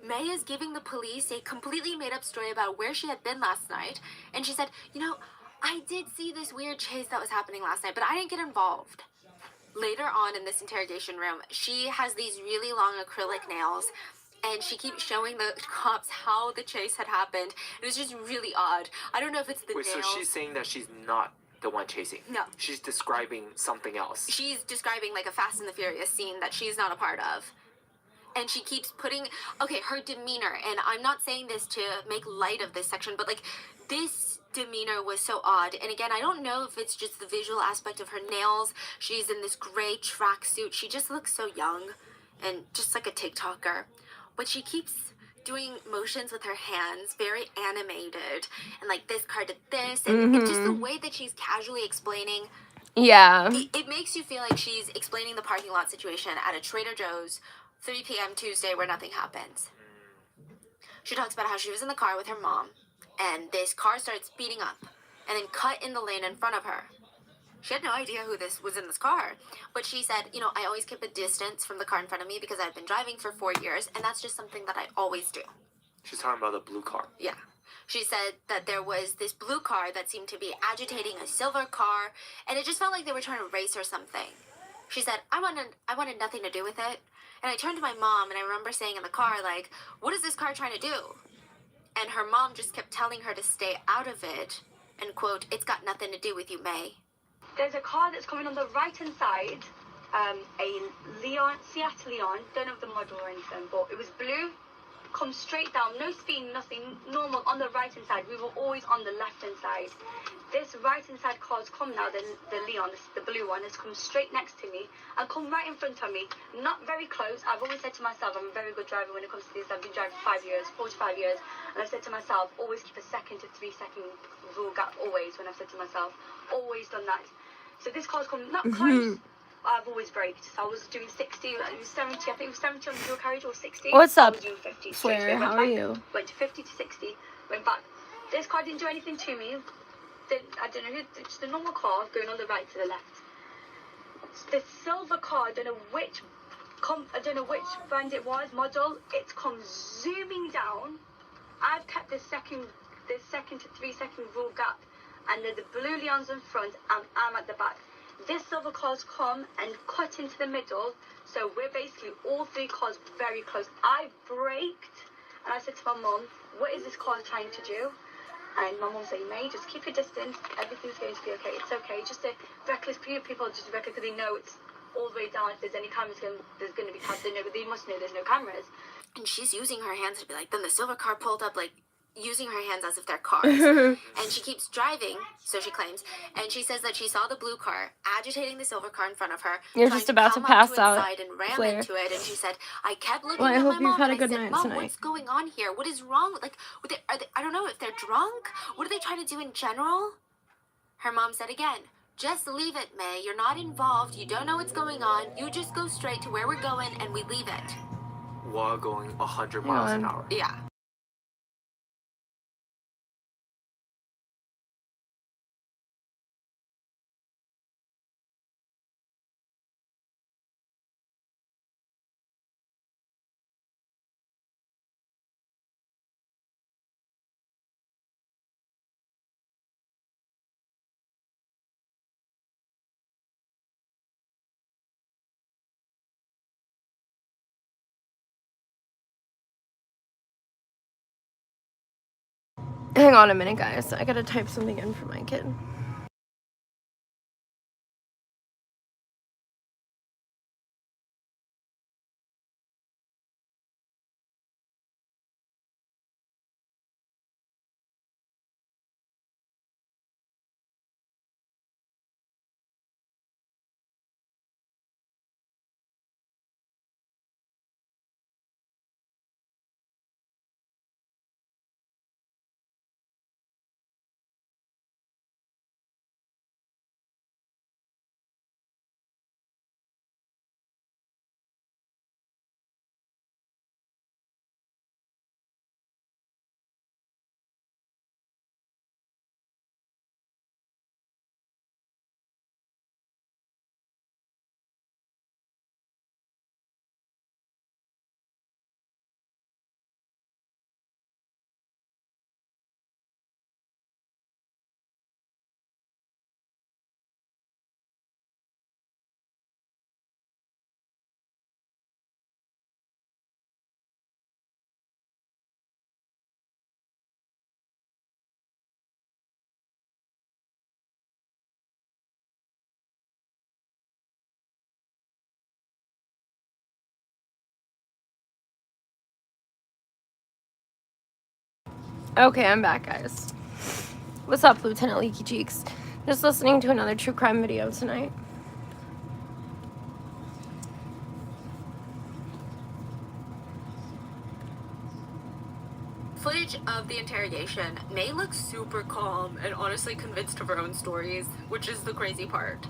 S2: May is giving the police a completely made-up story about where she had been last night, and she said, you know, I did see this weird chase that was happening last night, but I didn't get involved. Later on in this interrogation room, she has these really long acrylic nails, and she keeps showing the cops how the chase had happened. It was just really odd. I don't know if it's the
S3: Wait,
S2: nails.
S3: so she's saying that she's not the one chasing?
S2: No.
S3: She's describing something else.
S2: She's describing like a Fast and the Furious scene that she's not a part of. And she keeps putting, okay, her demeanor, and I'm not saying this to make light of this section, but like this demeanor was so odd. And again, I don't know if it's just the visual aspect of her nails. She's in this gray tracksuit. She just looks so young and just like a TikToker. But she keeps doing motions with her hands, very animated, and like this card did this, and it's just the way that she's casually explaining.
S1: Yeah.
S2: It makes you feel like she's explaining the parking lot situation at a Trader Joe's 3 p.m. Tuesday where nothing happens. She talks about how she was in the car with her mom, and this car started speeding up, and then cut in the lane in front of her. She had no idea who this was in this car, but she said, you know, I always keep a distance from the car in front of me because I've been driving for 4 years, and that's just something that I always do.
S3: She's talking about the blue car.
S2: Yeah. She said that there was this blue car that seemed to be agitating a silver car, and it just felt like they were trying to race or something. She said, I wanted nothing to do with it. And I turned to my mom, and I remember saying in the car, like, what is this car trying to do? And her mom just kept telling her to stay out of it, and quote, it's got nothing to do with you, May.
S5: There's a car that's coming on the right-hand side, a Seat Leon, don't know the model or anything, but it was blue, come straight down, no speed, nothing, normal, on the right-hand side. We were always on the left-hand side. This right-hand side car's come now, the Leon, the blue one, has come straight next to me and come right in front of me, not very close. I've always said to myself, I'm a very good driver when it comes to this. I've been driving for 5 years, 45 years, and I've said to myself, always keep a 2 to 3 second rule gap, always, when I've said to myself, always done that. So this car's come not close. I've always braked. So I was doing 60, it was 70, I think it was 70 on the dual carriage or 60.
S1: What's
S5: I
S1: up,
S5: was doing 50.
S1: Swear? How are you?
S5: Went to 50 to 60, went back. This car didn't do anything to me. I don't know who, just a normal car going on the right to the left. The silver car, I don't know which brand it was, model, it's come zooming down. I've kept the second to 3 second rule gap, and the blue Leon's in front, and I'm at the back. This silver car's come and cut into the middle, so we're basically all 3 cars very close. I braked, and I said to my mum, what is this car trying to do? And my mum said, May, just keep your distance, everything's going to be okay, it's okay. Just a reckless, people just reckless because they know it's all the way down. If there's any cameras, there's going to be cameras. They must know there's no cameras.
S2: And she's using her hands to be like, then the silver car pulled up, like, using her hands as if they're cars. And she keeps driving, so she claims, and she says that she saw the blue car agitating the silver car in front of her.
S1: You're just about to pass out,
S2: And ram
S1: Claire.
S2: into it, and she said, I kept looking
S1: Well, I
S2: at
S1: hope
S2: my
S1: you've
S2: mom,
S1: had a
S2: and I
S1: good
S2: said,
S1: night
S2: Mom,
S1: tonight.
S2: what's going on here? What is wrong? Like, I don't know if they're drunk. What are they trying to do in general? Her mom said again, just leave it, May. You're not involved. You don't know what's going on. You just go straight to where we're going, and we leave it.
S3: While going 100 miles an hour.
S2: Yeah.
S1: Hang on a minute, guys. I gotta type something in for my kid. Okay, I'm back, guys. What's up, Lieutenant Leaky Cheeks? Just listening to another true crime video tonight.
S2: Footage of the interrogation may look super calm and honestly convinced of her own stories, which is the crazy part.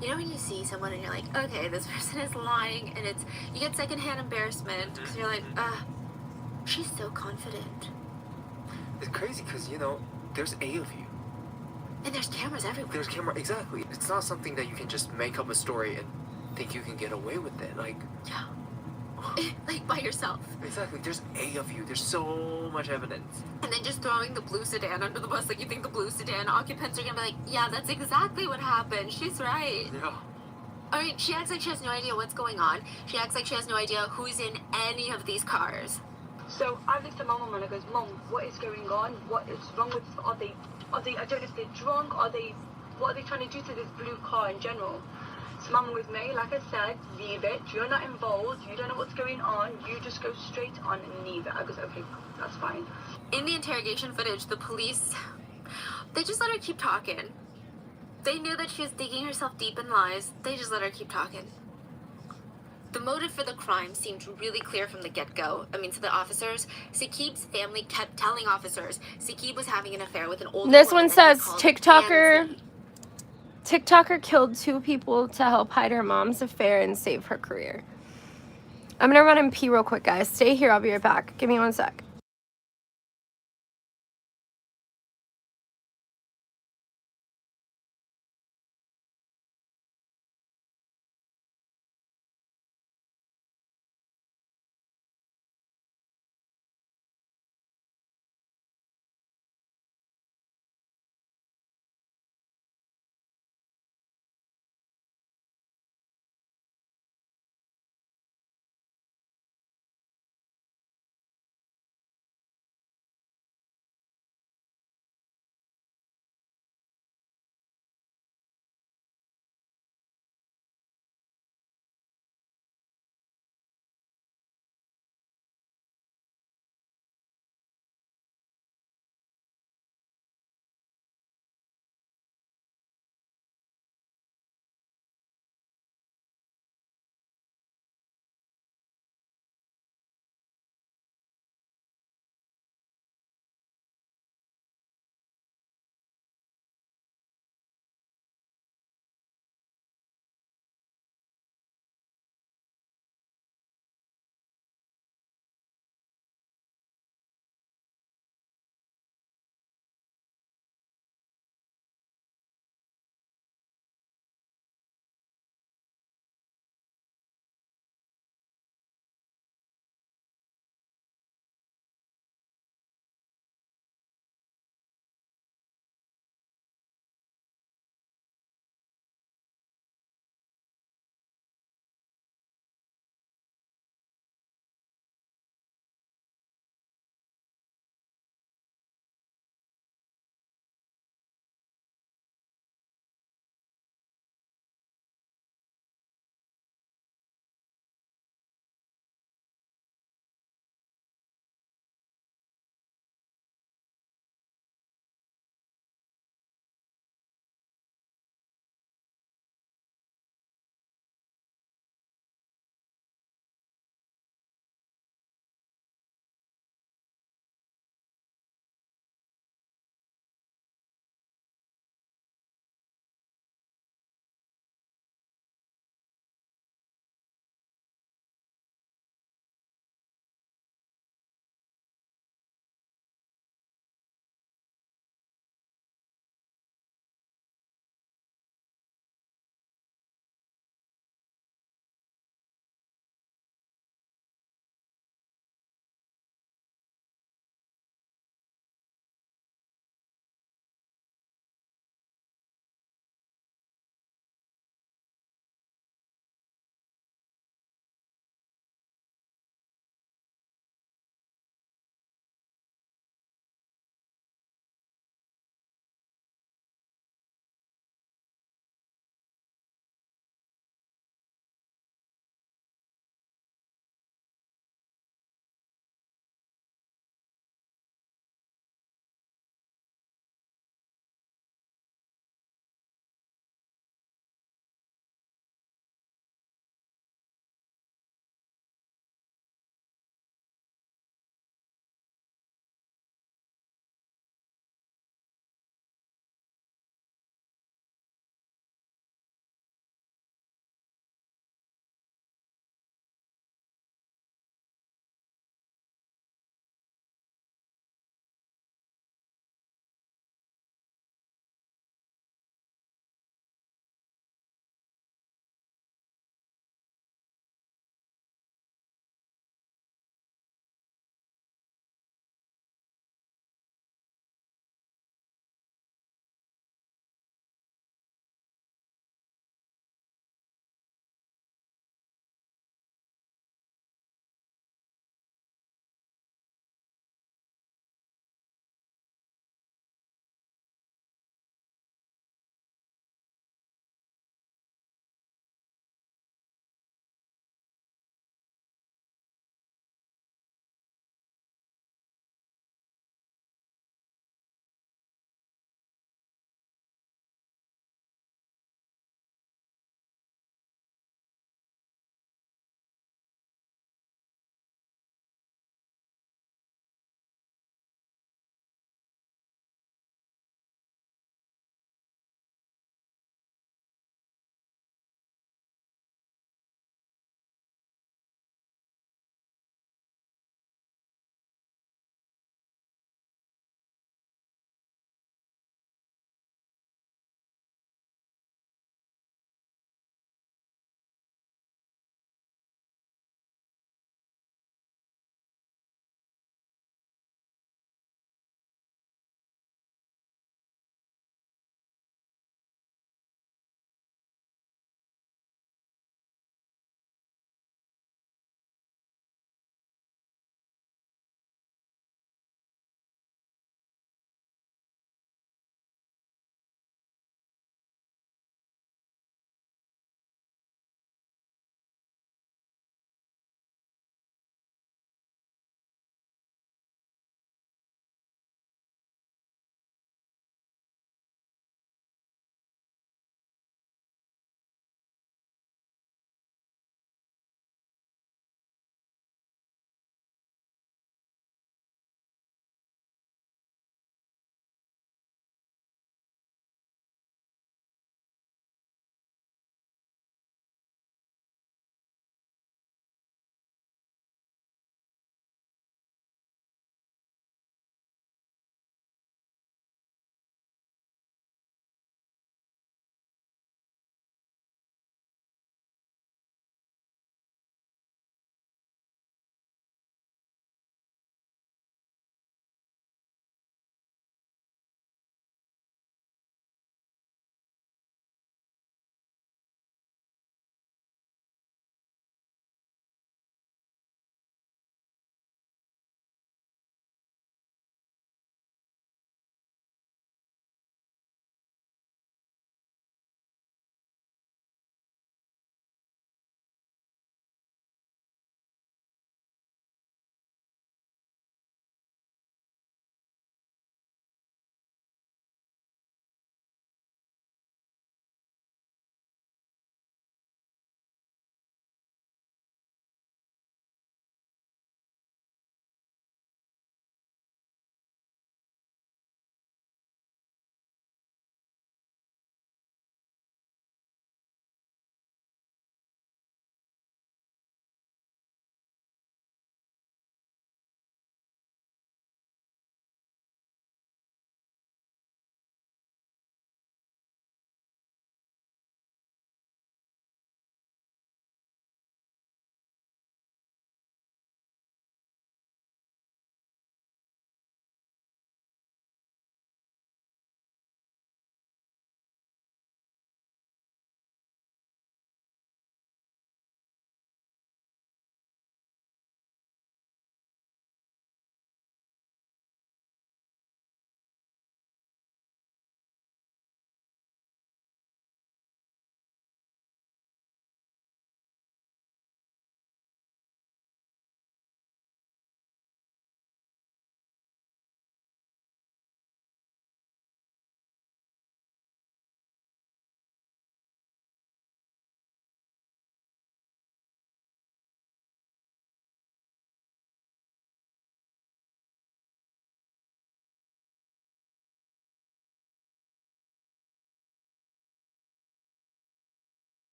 S2: You know when you see someone and you're like, okay, this person is lying, and you get secondhand embarrassment because you're like, she's so confident.
S3: It's crazy because, you know, there's 8 of you.
S2: And there's cameras everywhere.
S3: Exactly. It's not something that you can just make up a story and think you can get away with it. Like,
S2: Yeah. Like by yourself.
S3: exactly. There's 8 of you. There's so much evidence.
S2: And then just throwing the blue sedan under the bus, like you think the blue sedan occupants are gonna be like, yeah, that's exactly what happened. She's right.
S3: Yeah.
S2: I mean, she acts like she has no idea what's going on. She acts like she has no idea who's in any of these cars.
S5: So I looked at my mum and I goes, Mum, what is going on? What is wrong with, are they, I don't know if they're drunk, what are they trying to do to this blue car in general? So Mum was me, like I said, leave it, you're not involved, you don't know what's going on, you just go straight on and leave it. I goes, okay, that's fine.
S2: In the interrogation footage, the police, they just let her keep talking. They knew that she was digging herself deep in lies. They just let her keep talking. The motive for the crime seemed really clear from the get-go. I mean, to the officers, Saqib's family kept telling officers Saqib was having an affair with an older
S1: This
S2: woman
S1: one
S2: that he
S1: says
S2: called
S1: TikToker
S2: Nancy.
S1: TikToker killed 2 people to help hide her mom's affair and save her career. I'm gonna run and pee real quick, guys. Stay here, I'll be right back. Give me 1 sec.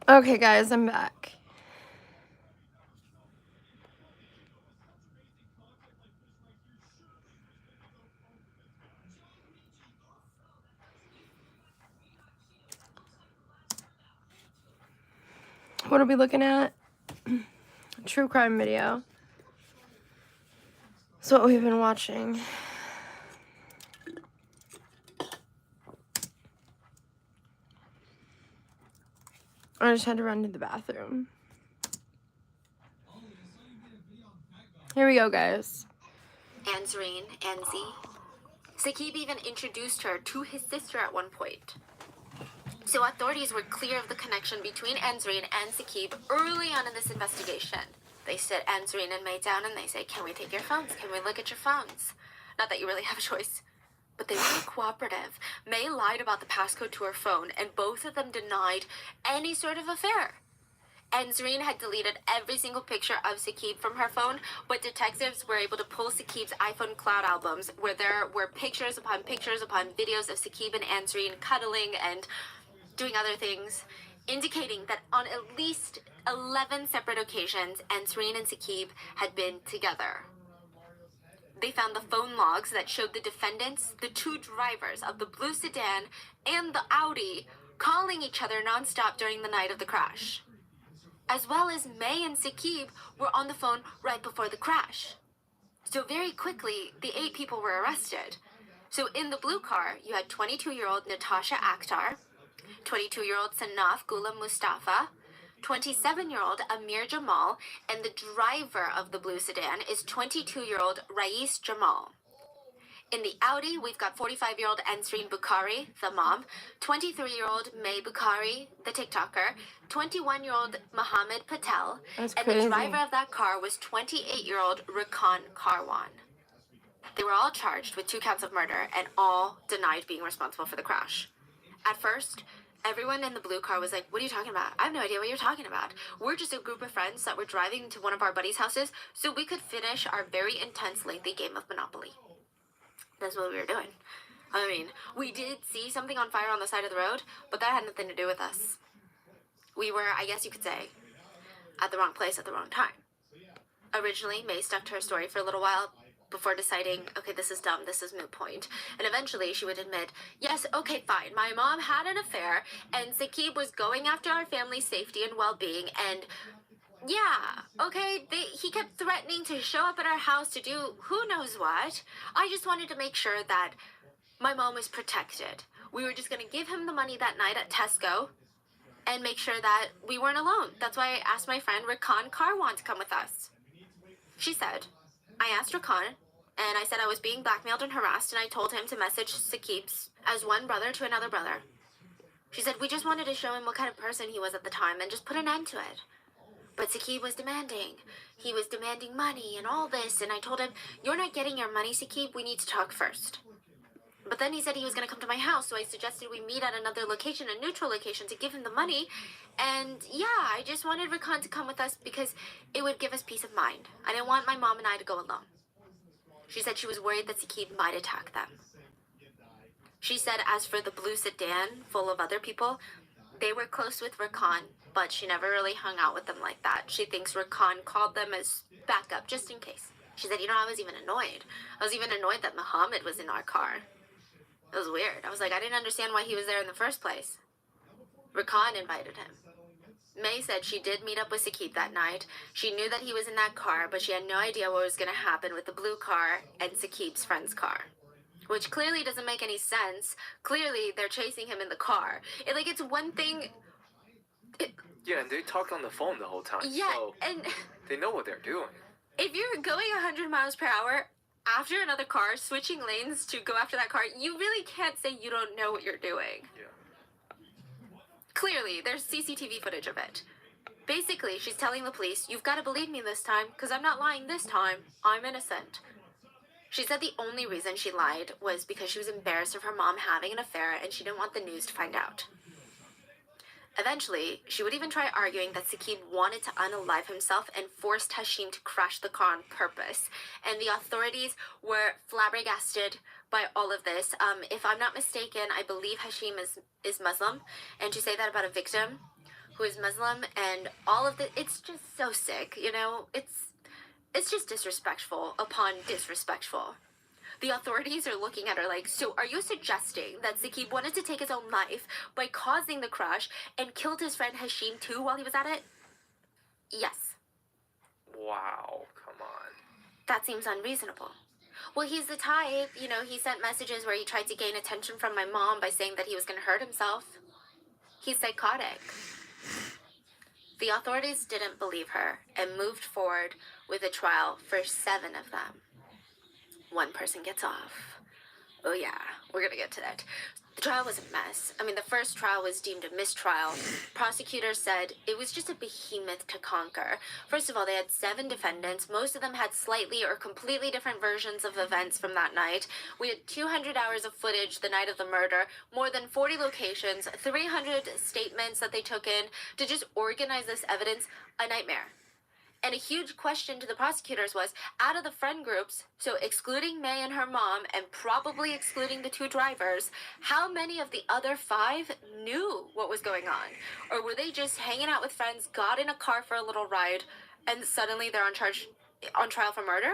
S1: Okay, guys, I'm back. What are we looking at? True crime video. That's what we've been watching. I just had to run to the bathroom. Here we go, guys.
S2: Anzreen, Anzi. Saqib even introduced her to his sister at one point. So authorities were clear of the connection between Anzreen and Saqib early on in this investigation. They sit Anzreen and May down and they say, can we take your phones? Can we look at your phones? Not that you really have a choice. But they were cooperative. May lied about the passcode to her phone, and both of them denied any sort of affair. Anzreen had deleted every single picture of Saqib from her phone, but detectives were able to pull Saqib's iPhone cloud albums, where there were pictures upon videos of Saqib and Anzreen cuddling and doing other things, indicating that on at least 11 separate occasions, Anzreen and Saqib had been together. They found the phone logs that showed the defendants, the two drivers of the blue sedan, and the Audi calling each other nonstop during the night of the crash. As well as May and Saqib were on the phone right before the crash. So very quickly, the 8 people were arrested. So in the blue car, you had 22-year-old Natasha Akhtar, 22-year-old Sanaf Ghulam Mustafa, 27-year-old Amir Jamal, and the driver of the blue sedan is 22-year-old Rais Jamal. In the Audi, we've got 45-year-old Ansreen Bukhari, the mom, 23-year-old May Bukhari, the TikToker, 21-year-old Mohammed Patel,
S1: That's
S2: and
S1: crazy.
S2: the driver of that car was 28-year-old Rakan Karwan. They were all charged with 2 counts of murder and all denied being responsible for the crash. At first, everyone in the blue car was like, what are you talking about? I have no idea what you're talking about. We're just a group of friends that were driving to one of our buddies' houses so we could finish our very intense, lengthy game of Monopoly. That's what we were doing. I mean, we did see something on fire on the side of the road, but that had nothing to do with us. We were, I guess you could say, at the wrong place at the wrong time. Originally, May stuck to her story for a little while before deciding, okay, this is dumb, this is moot point. And eventually she would admit, yes, okay, fine, my mom had an affair, and Saqib was going after our family's safety and well-being, and yeah, okay, he kept threatening to show up at our house to do who knows what. I just wanted to make sure that my mom was protected. We were just going to give him the money that night at Tesco and make sure that we weren't alone. That's why I asked my friend Rakan Karwan to come with us. She said, I asked Rakan, and I said I was being blackmailed and harassed, and I told him to message Saqib's as one brother to another brother. She said, we just wanted to show him what kind of person he was at the time and just put an end to it. But Saqib was demanding. He was demanding money and all this, and I told him, you're not getting your money, Saqib, we need to talk first. But then he said he was going to come to my house, so I suggested we meet at another location, a neutral location, to give him the money. And yeah, I just wanted Rakan to come with us because it would give us peace of mind. I didn't want my mom and I to go alone. She said she was worried that Saqib might attack them. She said as for the blue sedan full of other people, they were close with Rakan, but she never really hung out with them like that. She thinks Rakan called them as backup, just in case. She said, I was even annoyed. I was even annoyed that Muhammad was in our car. It was weird. I was like, I didn't understand why he was there in the first place. Rakan invited him. May said she did meet up with Saqib that night. She knew that he was in that car, but she had no idea what was going to happen with the blue car and Saqib's friend's car. Which clearly doesn't make any sense. Clearly, they're chasing him in the car. It's one thing...
S3: Yeah, and they talk on the phone the whole time.
S2: Yeah,
S3: so
S2: and...
S3: they know what they're doing.
S2: If you're going 100 miles per hour after another car, switching lanes to go after that car, you really can't say you don't know what you're doing.
S3: Yeah.
S2: Clearly, there's CCTV footage of it. Basically, she's telling the police, you've got to believe me this time, because I'm not lying this time. I'm innocent. She said the only reason she lied was because she was embarrassed of her mom having an affair and she didn't want the news to find out. Eventually, she would even try arguing that Saqib wanted to unalive himself and forced Hashim to crash the car on purpose. And the authorities were flabbergasted by all of this. If I'm not mistaken, I believe Hashim is Muslim. And to say that about a victim who is Muslim, and all of the, it's just so sick, you know? It's just disrespectful upon disrespectful. The authorities are looking at her like, so are you suggesting that Saqib wanted to take his own life by causing the crash and killed his friend Hashim too while he was at it? Yes.
S3: Wow, come on.
S2: That seems unreasonable. Well, he's the type, you know, he sent messages where he tried to gain attention from my mom by saying that he was going to hurt himself. He's psychotic. The authorities didn't believe her and moved forward with a trial for 7 of them. One person gets off. Oh yeah, we're gonna get to that. The trial was a mess. I mean, the first trial was deemed a mistrial. Prosecutors said it was just a behemoth to conquer. First of all, they had 7 defendants. Most of them had slightly or completely different versions of events from that night. We had 200 hours of footage the night of the murder, more than 40 locations, 300 statements that they took in to just organize this evidence. A nightmare. And a huge question to the prosecutors was, out of the friend groups, so excluding May and her mom, and probably excluding the 2 drivers, how many of the other 5 knew what was going on? Or were they just hanging out with friends, got in a car for a little ride, and suddenly they're on trial for murder?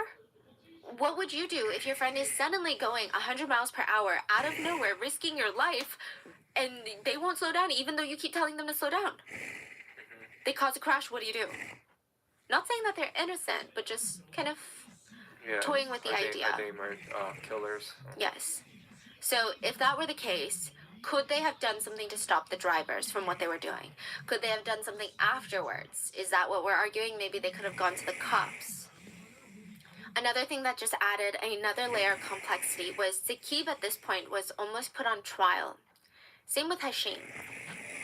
S2: What would you do if your friend is suddenly going 100 miles per hour out of nowhere, risking your life, and they won't slow down even though you keep telling them to slow down? They cause a crash, what do you do? Not saying that they're innocent, but just kind of toying with the idea.
S3: Are they killers?
S2: Yes. So if that were the case, could they have done something to stop the drivers from what they were doing? Could they have done something afterwards? Is that what we're arguing? Maybe they could have gone to the cops. Another thing that just added another layer of complexity was Saqib at this point was almost put on trial. Same with Hashim.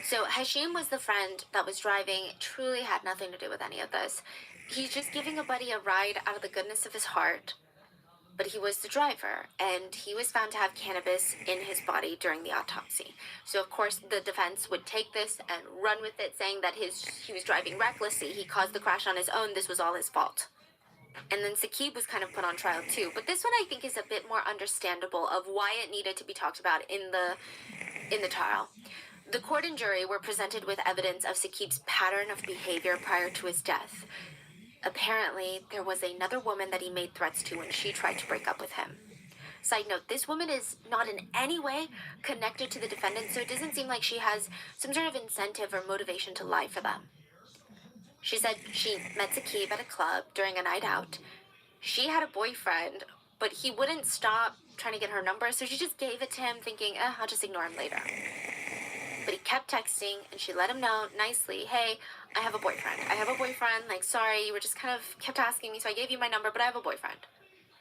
S2: So Hashim was the friend that was driving, truly had nothing to do with any of this. He's just giving a buddy a ride out of the goodness of his heart. But he was the driver, and he was found to have cannabis in his body during the autopsy. So of course the defense would take this and run with it, saying that he was driving recklessly, he caused the crash on his own, this was all his fault. And then Saqib was kind of put on trial too. But this one I think is a bit more understandable of why it needed to be talked about in the trial. The court and jury were presented with evidence of Saqib's pattern of behavior prior to his death. Apparently, there was another woman that he made threats to when she tried to break up with him. Side note, this woman is not in any way connected to the defendant, so it doesn't seem like she has some sort of incentive or motivation to lie for them. She said she met Saqib at a club during a night out. She had a boyfriend, but he wouldn't stop trying to get her number, so she just gave it to him thinking, I'll just ignore him later. But he kept texting, and she let him know nicely, hey, I have a boyfriend. Like, sorry, you were just kind of kept asking me, so I gave you my number, but I have a boyfriend.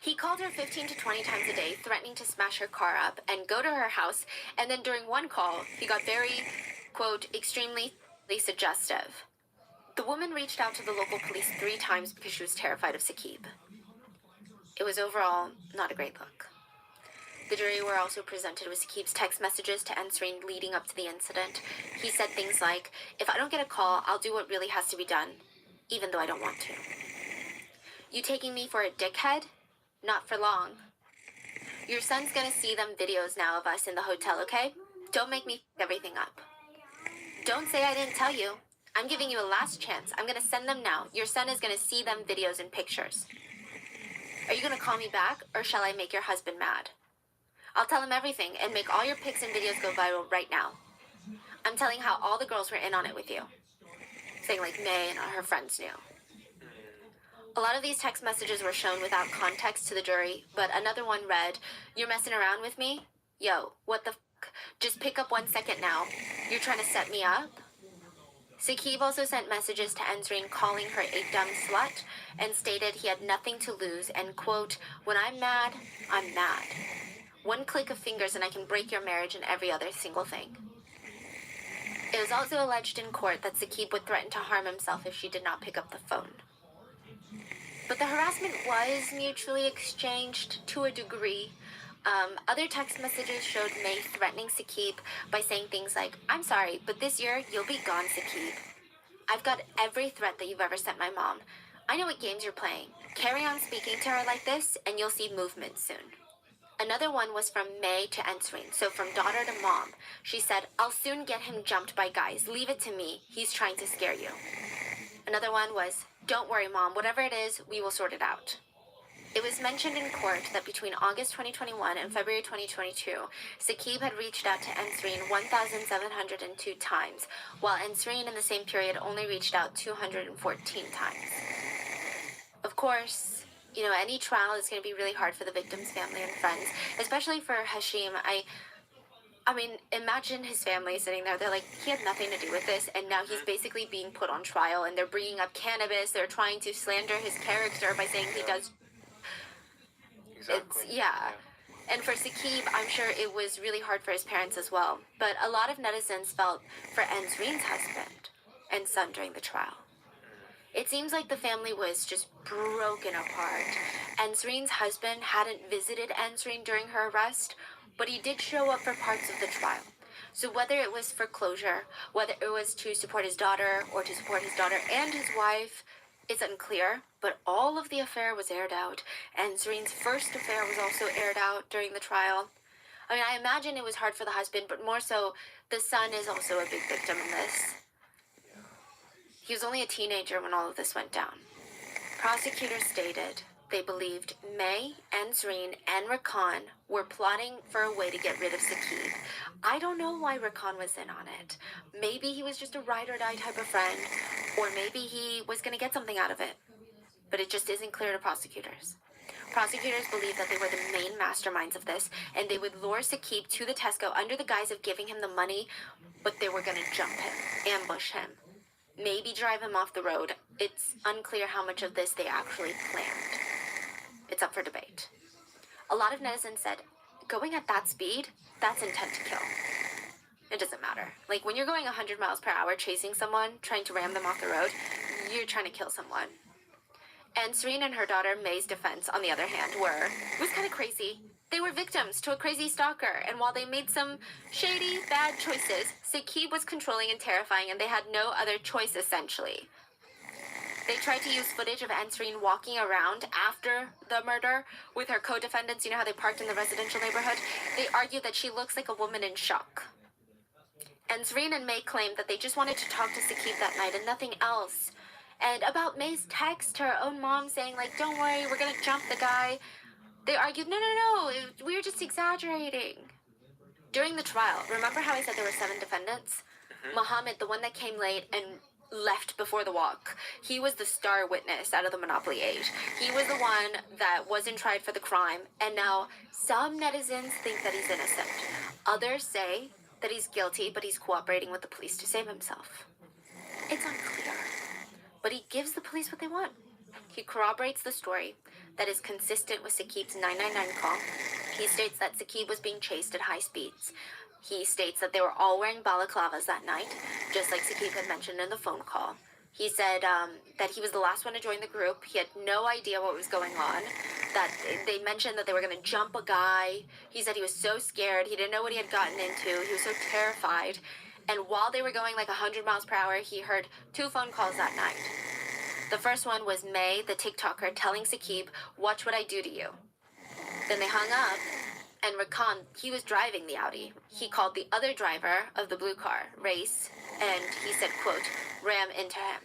S2: He called her 15 to 20 times a day, threatening to smash her car up and go to her house, and then during one call, he got very, quote, extremely suggestive. The woman reached out to the local police 3 times because she was terrified of Saqib. It was overall not a great look. The jury were also presented with Saqib's text messages to answering leading up to the incident. He said things like, if I don't get a call, I'll do what really has to be done, even though I don't want to. You taking me for a dickhead? Not for long. Your son's gonna see them videos now of us in the hotel, okay? Don't make me f everything up. Don't say I didn't tell you. I'm giving you a last chance. I'm gonna send them now. Your son is gonna see them videos and pictures. Are you gonna call me back, or shall I make your husband mad? I'll tell him everything and make all your pics and videos go viral right now. I'm telling how all the girls were in on it with you. Saying like May and her friends knew. A lot of these text messages were shown without context to the jury, but another one read, you're messing around with me? Yo, what the f***? Just pick up 1 second now. You're trying to set me up? Saqib also sent messages to Ensreen calling her a dumb slut and stated he had nothing to lose and, quote, when I'm mad, I'm mad. 1 click of fingers and I can break your marriage and every other single thing. It was also alleged in court that Saqib would threaten to harm himself if she did not pick up the phone. But the harassment was mutually exchanged to a degree. Other text messages showed May threatening Saqib by saying things like, I'm sorry, but this year you'll be gone, Saqib. I've got every threat that you've ever sent my mom. I know what games you're playing. Carry on speaking to her like this and you'll see movement soon. Another one was from May to Ensreen, so from daughter to mom. She said, "I'll soon get him jumped by guys. Leave it to me. He's trying to scare you." Another one was, "Don't worry, Mom. Whatever it is, we will sort it out." It was mentioned in court that between August 2021 and February 2022, Saqib had reached out to Ensreen 1,702 times, while Ensreen in the same period only reached out 214 times. Of course, you know, any trial is going to be really hard for the victim's family and friends, especially for Hashim. I mean, imagine his family sitting there. They're like, he had nothing to do with this, and now he's basically being put on trial, and they're bringing up cannabis. They're trying to slander his character by saying he does.
S3: Exactly.
S2: Yeah. And for Saqib, I'm sure it was really hard for his parents as well. But a lot of netizens felt for Ensreen's husband and son during the trial. It seems like the family was just broken apart. Ensreen's husband hadn't visited Ensreen during her arrest, but he did show up for parts of the trial. So whether it was for closure, whether it was to support his daughter or to support his daughter and his wife, it's unclear, but all of the affair was aired out. Ensreen's first affair was also aired out during the trial. I mean, I imagine it was hard for the husband, but more so, the son is also a big victim in this. He was only a teenager when all of this went down. Prosecutors stated they believed May, Ensreen, and Rakan were plotting for a way to get rid of Saqib. I don't know why Rakan was in on it. Maybe he was just a ride-or-die type of friend, or maybe he was going to get something out of it. But it just isn't clear to prosecutors. Prosecutors believe that they were the main masterminds of this, and they would lure Saqib to the Tesco under the guise of giving him the money, but they were going to jump him, ambush him, maybe drive him off the road. It's unclear how much of this they actually planned. It's up for debate. A lot of netizens said, going at that speed, that's intent to kill. It doesn't matter. Like, when you're going 100 miles per hour chasing someone, trying to ram them off the road, you're trying to kill someone. Ensreen and her daughter May's defense, on the other hand, it was kind of crazy. They were victims to a crazy stalker, and while they made some shady, bad choices, Saqib was controlling and terrifying, and they had no other choice, essentially. They tried to use footage of Ensreen walking around after the murder with her co-defendants. You know how they parked in the residential neighborhood? They argued that she looks like a woman in shock. Ensreen and May claimed that they just wanted to talk to Saqib that night and nothing else. And about May's text to her own mom saying, like, "Don't worry, we're gonna jump the guy," they argued, no, we were just exaggerating. During the trial, remember how I said there were 7 defendants? Muhammad, the one that came late and left before the walk, he was the star witness out of the Monopoly 8. He was the one that wasn't tried for the crime, and now some netizens think that he's innocent. Others say that he's guilty, but he's cooperating with the police to save himself. It's unclear, but he gives the police what they want. He corroborates the story that is consistent with Saqib's 999 call. He states that Saqib was being chased at high speeds. He states that they were all wearing balaclavas that night, just like Saqib had mentioned in the phone call. He said that he was the last one to join the group. He had no idea what was going on. That they mentioned that they were going to jump a guy. He said he was so scared. He didn't know what he had gotten into. He was so terrified. And while they were going like 100 miles per hour, he heard 2 phone calls that night. The first one was May, the TikToker, telling Saqib, "Watch what I do to you." Then they hung up, and Rakan, he was driving the Audi. He called the other driver of the blue car, Race, and he said, quote, "Ram into him."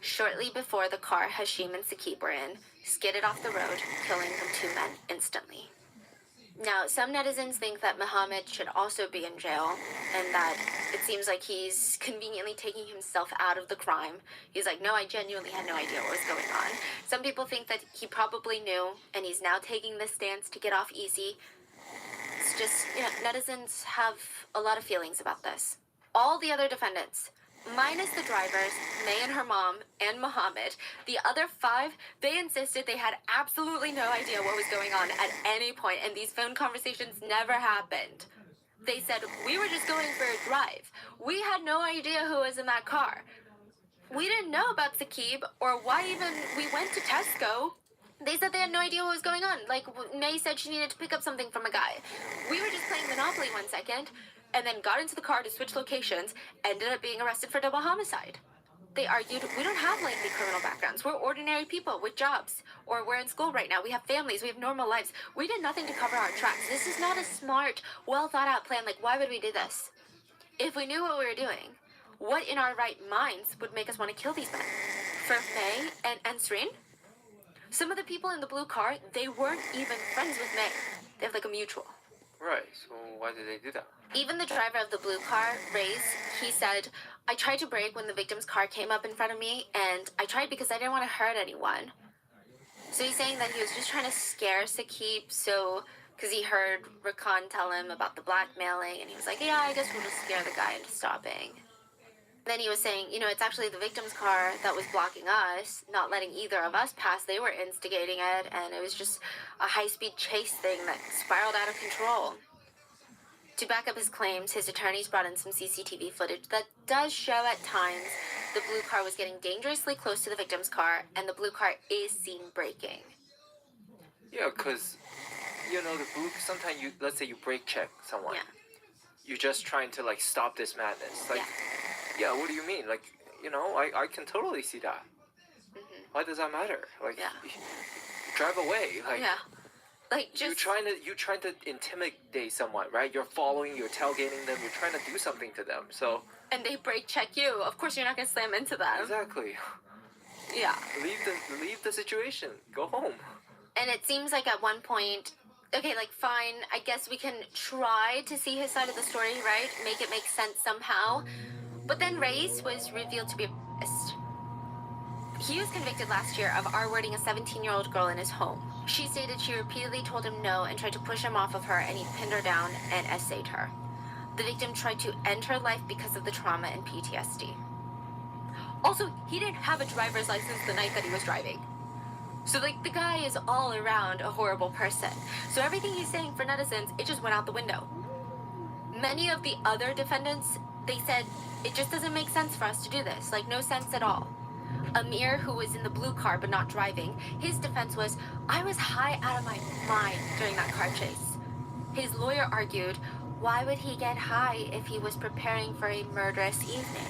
S2: Shortly before the car Hashim and Saqib were in, skidded off the road, killing the 2 men instantly. Now, some netizens think that Muhammad should also be in jail, and that it seems like he's conveniently taking himself out of the crime. He's like, "No, I genuinely had no idea what was going on." Some people think that he probably knew, and he's now taking this stance to get off easy. It's just, you know, netizens have a lot of feelings about this. All the other defendants, minus the drivers, May and her mom, and Muhammad, the other 5, they insisted they had absolutely no idea what was going on at any point, and these phone conversations never happened. They said, "We were just going for a drive. We had no idea who was in that car. We didn't know about Saqib or why even we went to Tesco." They said they had no idea what was going on. Like, May said she needed to pick up something from a guy. "We were just playing Monopoly 1 second, and then got into the car to switch locations, ended up being arrested for double homicide." they argued, we don't have lengthy criminal backgrounds. We're ordinary people with jobs. Or we're in school right now. We have families. We have normal lives. We did nothing to cover our tracks. This is not a smart, well thought out plan. Like, why would we do this? If we knew what we were doing, what in our right minds would make us want to kill these men? For May and Sreen? Some of the people in the blue car, they weren't even friends with May. They have like a mutual.
S3: Right. So why did they do that?
S2: Even the driver of the blue car, Ray's, he said, I tried to brake when the victim's car came up in front of me, and I tried because I didn't want to hurt anyone. So he's saying that he was just trying to scare Saqib, because he heard Rakan tell him about the blackmailing, and he was like, yeah, I guess we'll just scare the guy into stopping. Then he was saying, it's actually the victim's car that was blocking us, not letting either of us pass. They were instigating it, and it was just a high-speed chase thing that spiraled out of control. To back up his claims, his attorneys brought in some CCTV footage that does show at times the blue car was getting dangerously close to the victim's car, and the blue car is seen braking.
S3: Yeah, because, the blue, sometimes let's say you brake check someone.
S2: Yeah.
S3: You're just trying to, stop this madness. Yeah, what do you mean? I can totally see that.
S2: Mm-hmm.
S3: Why does that matter?
S2: Yeah.
S3: Drive away.
S2: Yeah.
S3: You're trying to intimidate someone, right? You're following, you're tailgating them, you're trying to do something to them. So.
S2: And they brake check you. Of course, you're not gonna slam into them.
S3: Exactly.
S2: Yeah.
S3: Leave the situation. Go home.
S2: And it seems like at one point, okay, fine. I guess we can try to see his side of the story, right? Make it make sense somehow. But then Reyes was revealed to be a rapist. He was convicted last year of R-wording a 17-year-old girl in his home. She stated she repeatedly told him no and tried to push him off of her, and he pinned her down and essayed her. The victim tried to end her life because of the trauma and PTSD. Also, he didn't have a driver's license the night that he was driving. So, the guy is all around a horrible person. So everything he's saying for netizens, it just went out the window. Many of the other defendants, they said, it just doesn't make sense for us to do this. No sense at all. Amir, who was in the blue car but not driving, his defense was, I was high out of my mind during that car chase. His lawyer argued, why would he get high if he was preparing for a murderous evening?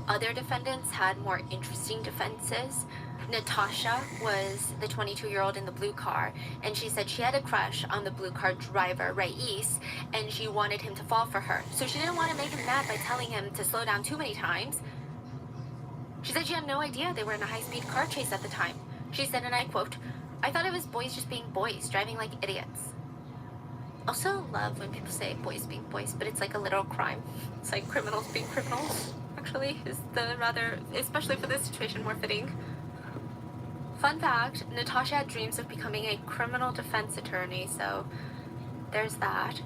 S2: Other defendants had more interesting defenses. Natasha was the 22-year-old in the blue car, and she said she had a crush on the blue car driver, Reyes, and she wanted him to fall for her. So she didn't want to make him mad by telling him to slow down too many times. She said she had no idea they were in a high-speed car chase at the time. She said, and I quote, I thought it was boys just being boys, driving like idiots. Also love when people say boys being boys, but it's like a literal crime. It's like criminals being criminals, actually, is the rather, especially for this situation, more fitting. Fun fact, Natasha had dreams of becoming a criminal defense attorney, so there's that.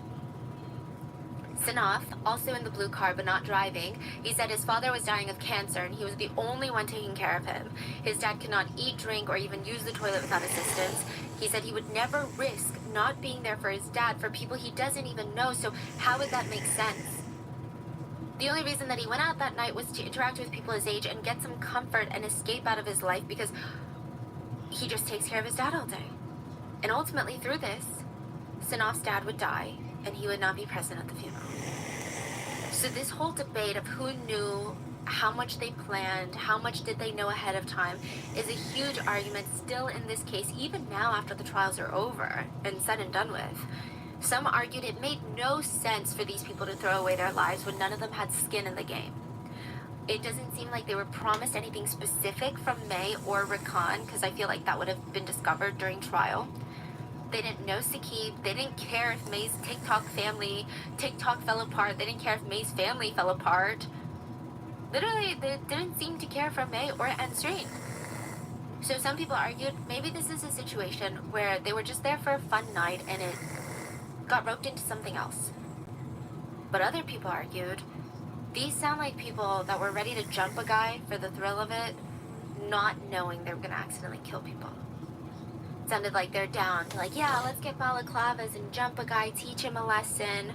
S2: Sinaf, also in the blue car but not driving, he said his father was dying of cancer and he was the only one taking care of him. His dad could not eat, drink, or even use the toilet without assistance. He said he would never risk not being there for his dad for people he doesn't even know, so how would that make sense? The only reason that he went out that night was to interact with people his age and get some comfort and escape out of his life because he just takes care of his dad all day. And ultimately through this, Sinaf's dad would die and he would not be present at the funeral. So this whole debate of who knew, how much they planned, how much did they know ahead of time, is a huge argument still in this case, even now after the trials are over and said and done with. Some argued it made no sense for these people to throw away their lives when none of them had skin in the game. It doesn't seem like they were promised anything specific from May or Rakan, because I feel like that would have been discovered during trial. They didn't know Saqib. They didn't care if May's TikTok fell apart. They didn't care if May's family fell apart. Literally, they didn't seem to care for May or Ansreen. So some people argued maybe this is a situation where they were just there for a fun night and it got roped into something else. But other people argued these sound like people that were ready to jump a guy for the thrill of it, not knowing they were going to accidentally kill people. It sounded like they're down to yeah, let's get balaclavas and jump a guy, teach him a lesson.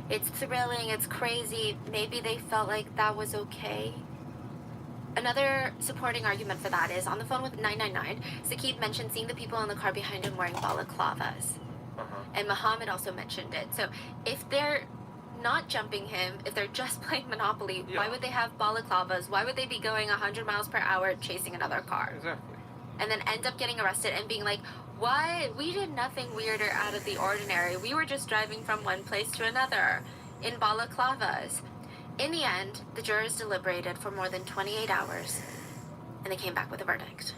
S2: It's thrilling, it's crazy. Maybe they felt like that was okay. Another supporting argument for that is, on the phone with 999, Saqib mentioned seeing the people in the car behind him wearing balaclavas. And Muhammad also mentioned it. So if they're not jumping him if they're just playing Monopoly?
S3: Yeah.
S2: Why would they have balaclavas? Why would they be going 100 miles per hour chasing another car?
S3: Exactly.
S2: And then end up getting arrested and being like, what? We did nothing weird or out of the ordinary. We were just driving from one place to another in balaclavas. In the end, the jurors deliberated for more than 28 hours, and they came back with a verdict.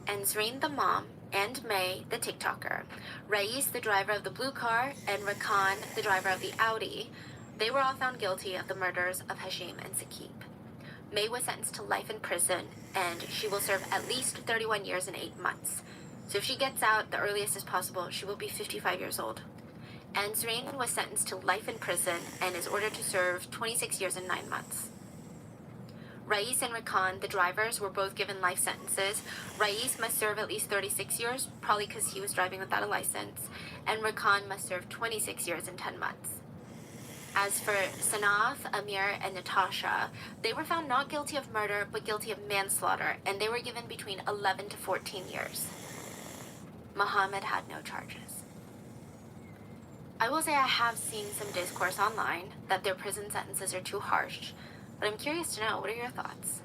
S2: And Zreen, the mom, and May, the TikToker, Rais, the driver of the blue car, and Rakan, the driver of the Audi, they were all found guilty of the murders of Hashim and Saqib. May was sentenced to life in prison, and she will serve at least 31 years and 8 months. So if she gets out the earliest as possible, she will be 55 years old. And Zreen was sentenced to life in prison and is ordered to serve 26 years and 9 months. Rais and Rakan, the drivers, were both given life sentences. Rais must serve at least 36 years, probably because he was driving without a license, and Rakan must serve 26 years and 10 months. As for Sanaf, Amir, and Natasha, they were found not guilty of murder, but guilty of manslaughter, and they were given between 11 to 14 years. Muhammad had no charges. I will say I have seen some discourse online that their prison sentences are too harsh, but I'm curious to know, what are your thoughts?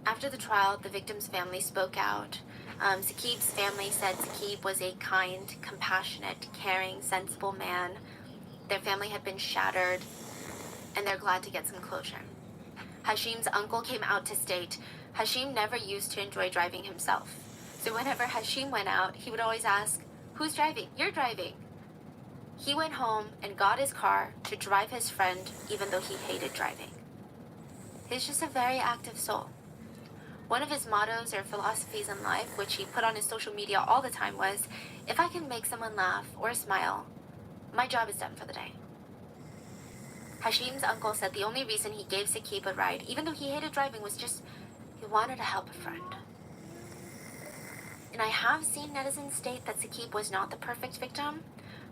S2: After the trial, the victim's family spoke out. Saqib's family said Saqib was a kind, compassionate, caring, sensible man. Their family had been shattered, and they're glad to get some closure. Hashim's uncle came out to state Hashim never used to enjoy driving himself. So whenever Hashim went out, he would always ask, "Who's driving? You're driving." He went home and got his car to drive his friend, even though he hated driving. He's just a very active soul. One of his mottos or philosophies in life, which he put on his social media all the time, was, "If I can make someone laugh or smile, my job is done for the day." Hashim's uncle said the only reason he gave Saqib a ride, even though he hated driving, was just he wanted to help a friend. And I have seen netizens state that Saqib was not the perfect victim.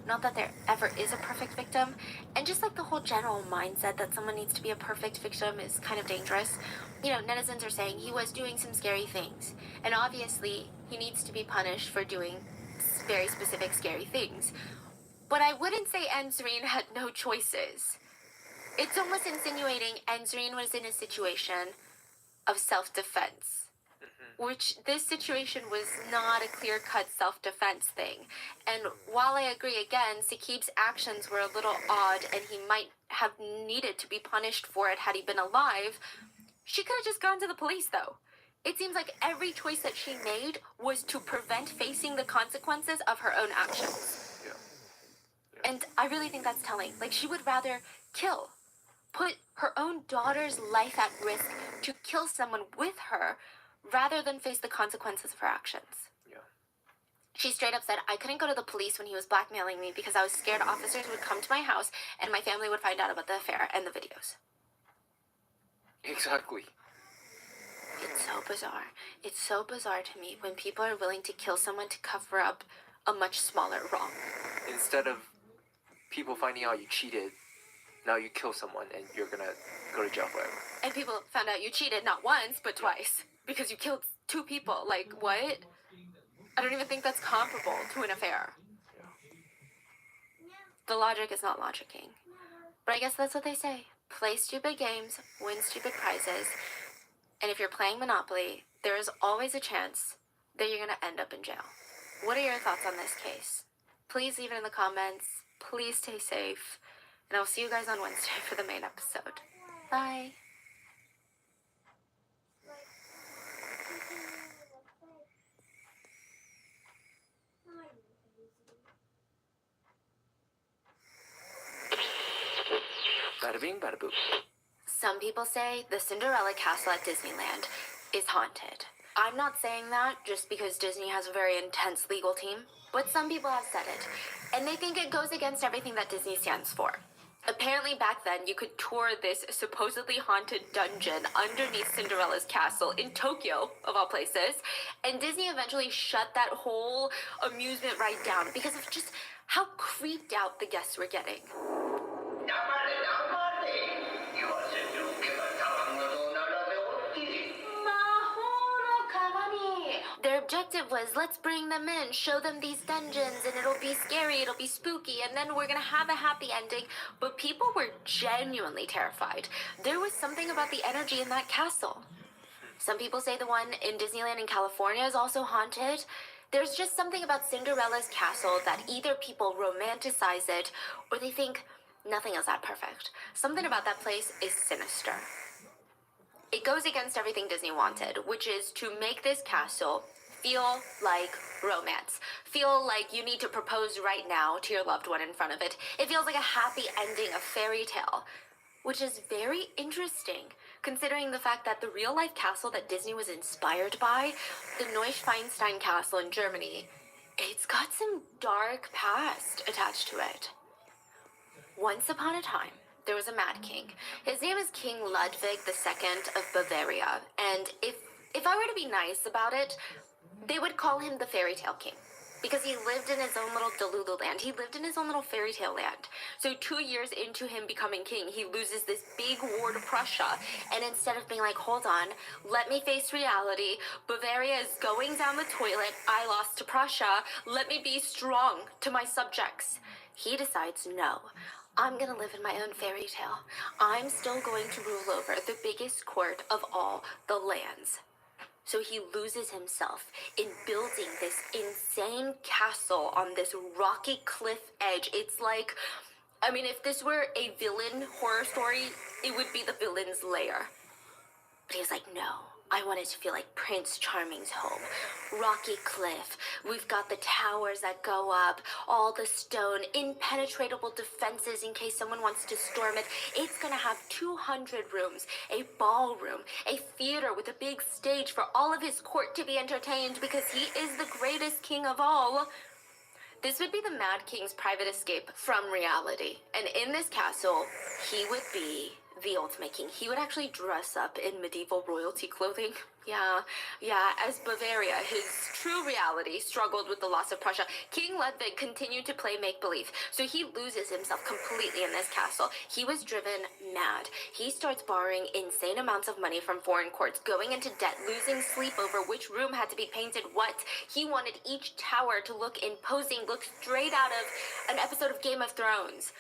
S2: Not that there ever is a perfect victim. And just like the whole general mindset that someone needs to be a perfect victim is kind of dangerous. You know, netizens are saying he was doing some scary things. And obviously, he needs to be punished for doing very specific scary things. But I wouldn't say Enzreen had no choices. It's almost insinuating Enzreen was in a situation of self-defense. Which this situation was not a clear-cut self-defense thing. And while I agree, again, Saqib's actions were a little odd and he might have needed to be punished for it had he been alive, she could have just gone to the police, though. It seems like every choice that she made was to prevent facing the consequences of her own actions. And I really think that's telling. Like, she would rather kill, put her own daughter's life at risk to kill someone with her, rather than face the consequences of her actions.
S3: Yeah.
S2: She straight up said, "I couldn't go to the police when he was blackmailing me because I was scared officers would come to my house and my family would find out about the affair and the videos."
S3: Exactly.
S2: It's so bizarre. It's so bizarre to me when people are willing to kill someone to cover up a much smaller wrong.
S3: Instead of people finding out you cheated, now you kill someone and you're gonna go to jail forever.
S2: And people found out you cheated not once, but twice. Because you killed 2 people. Like, what? I don't even think that's comparable to an affair. The logic is not logicking. But I guess that's what they say. Play stupid games, win stupid prizes. And if you're playing Monopoly, there is always a chance that you're going to end up in jail. What are your thoughts on this case? Please leave it in the comments. Please stay safe. And I'll see you guys on Wednesday for the main episode. Bye.
S3: Bada bing, bada boop.
S2: Some people say the Cinderella castle at Disneyland is haunted. I'm not saying that just because Disney has a very intense legal team, but some people have said it, and they think it goes against everything that Disney stands for. Apparently back then, you could tour this supposedly haunted dungeon underneath Cinderella's castle in Tokyo, of all places, and Disney eventually shut that whole amusement ride down because of just how creeped out the guests were getting. Their objective was, let's bring them in, show them these dungeons, and it'll be scary, it'll be spooky, and then we're gonna have a happy ending. But people were genuinely terrified. There was something about the energy in that castle. Some people say the one in Disneyland in California is also haunted. There's just something about Cinderella's castle that either people romanticize it or they think nothing is that perfect. Something about that place is sinister. It goes against everything Disney wanted, which is to make this castle feel like romance. Feel like you need to propose right now to your loved one in front of it. It feels like a happy ending, a fairy tale, which is very interesting, considering the fact that the real-life castle that Disney was inspired by, the Neuschwanstein Castle in Germany, it's got some dark past attached to it. Once upon a time, there was a mad king. His name is King Ludwig II of Bavaria, and if I were to be nice about it, they would call him the fairy tale king. Because he lived in his own little Delulu land. He lived in his own little fairy tale land. So 2 years into him becoming king, he loses this big war to Prussia. And instead of being like, hold on, let me face reality. Bavaria is going down the toilet. I lost to Prussia. Let me be strong to my subjects. He decides, no, I'm going to live in my own fairy tale. I'm still going to rule over the biggest court of all the lands. So he loses himself in building this insane castle on this rocky cliff edge. It's like, I mean, if this were a villain horror story, it would be the villain's lair. But he's like, no, I want it to feel like Prince Charming's home. Rocky cliff, we've got the towers that go up, all the stone, impenetrable defenses in case someone wants to storm it. It's gonna have 200 rooms, a ballroom, a theater with a big stage for all of his court to be entertained because he is the greatest king of all. This would be the Mad King's private escape from reality. And in this castle, he would be the ultimate king. He would actually dress up in medieval royalty clothing. Yeah, as Bavaria, his true reality, struggled with the loss of Prussia. King Ludwig continued to play make-believe, so he loses himself completely in this castle. He was driven mad. He starts borrowing insane amounts of money from foreign courts, going into debt, losing sleep over which room had to be painted what. He wanted each tower to look imposing, look straight out of an episode of Game of Thrones.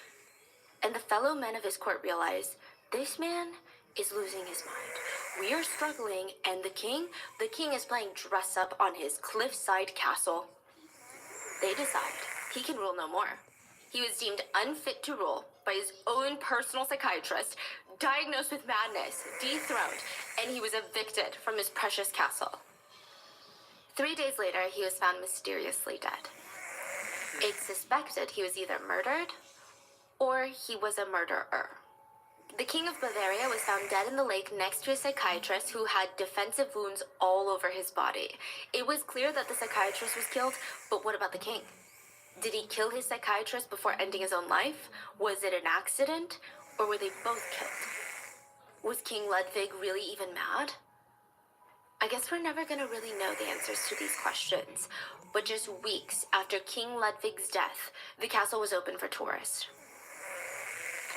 S2: And the fellow men of his court realize, this man is losing his mind. We are struggling, and the king is playing dress up on his cliffside castle. They decide he can rule no more. He was deemed unfit to rule by his own personal psychiatrist, diagnosed with madness, dethroned, and he was evicted from his precious castle. 3 days later, he was found mysteriously dead. It's suspected he was either murdered or he was a murderer. The King of Bavaria was found dead in the lake next to a psychiatrist who had defensive wounds all over his body. It was clear that the psychiatrist was killed, but what about the king? Did he kill his psychiatrist before ending his own life? Was it an accident, or were they both killed? Was King Ludwig really even mad? I guess we're never going to really know the answers to these questions, but just weeks after King Ludwig's death, the castle was open for tourists.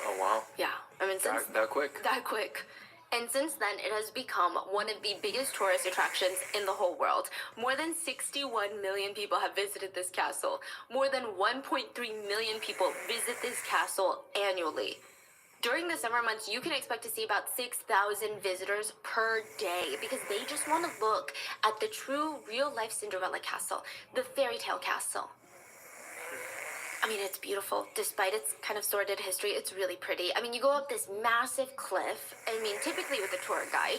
S3: Oh, wow.
S2: Yeah, I mean,
S3: That quick.
S2: That quick. And since then, it has become one of the biggest tourist attractions in the whole world. More than 61 million people have visited this castle. More than 1.3 million people visit this castle annually. During the summer months, you can expect to see about 6,000 visitors per day because they just want to look at the true, real-life Cinderella castle, the fairy tale castle. I mean, it's beautiful. Despite its kind of sordid history, it's really pretty. I mean, you go up this massive cliff. I mean, typically with a tour guide,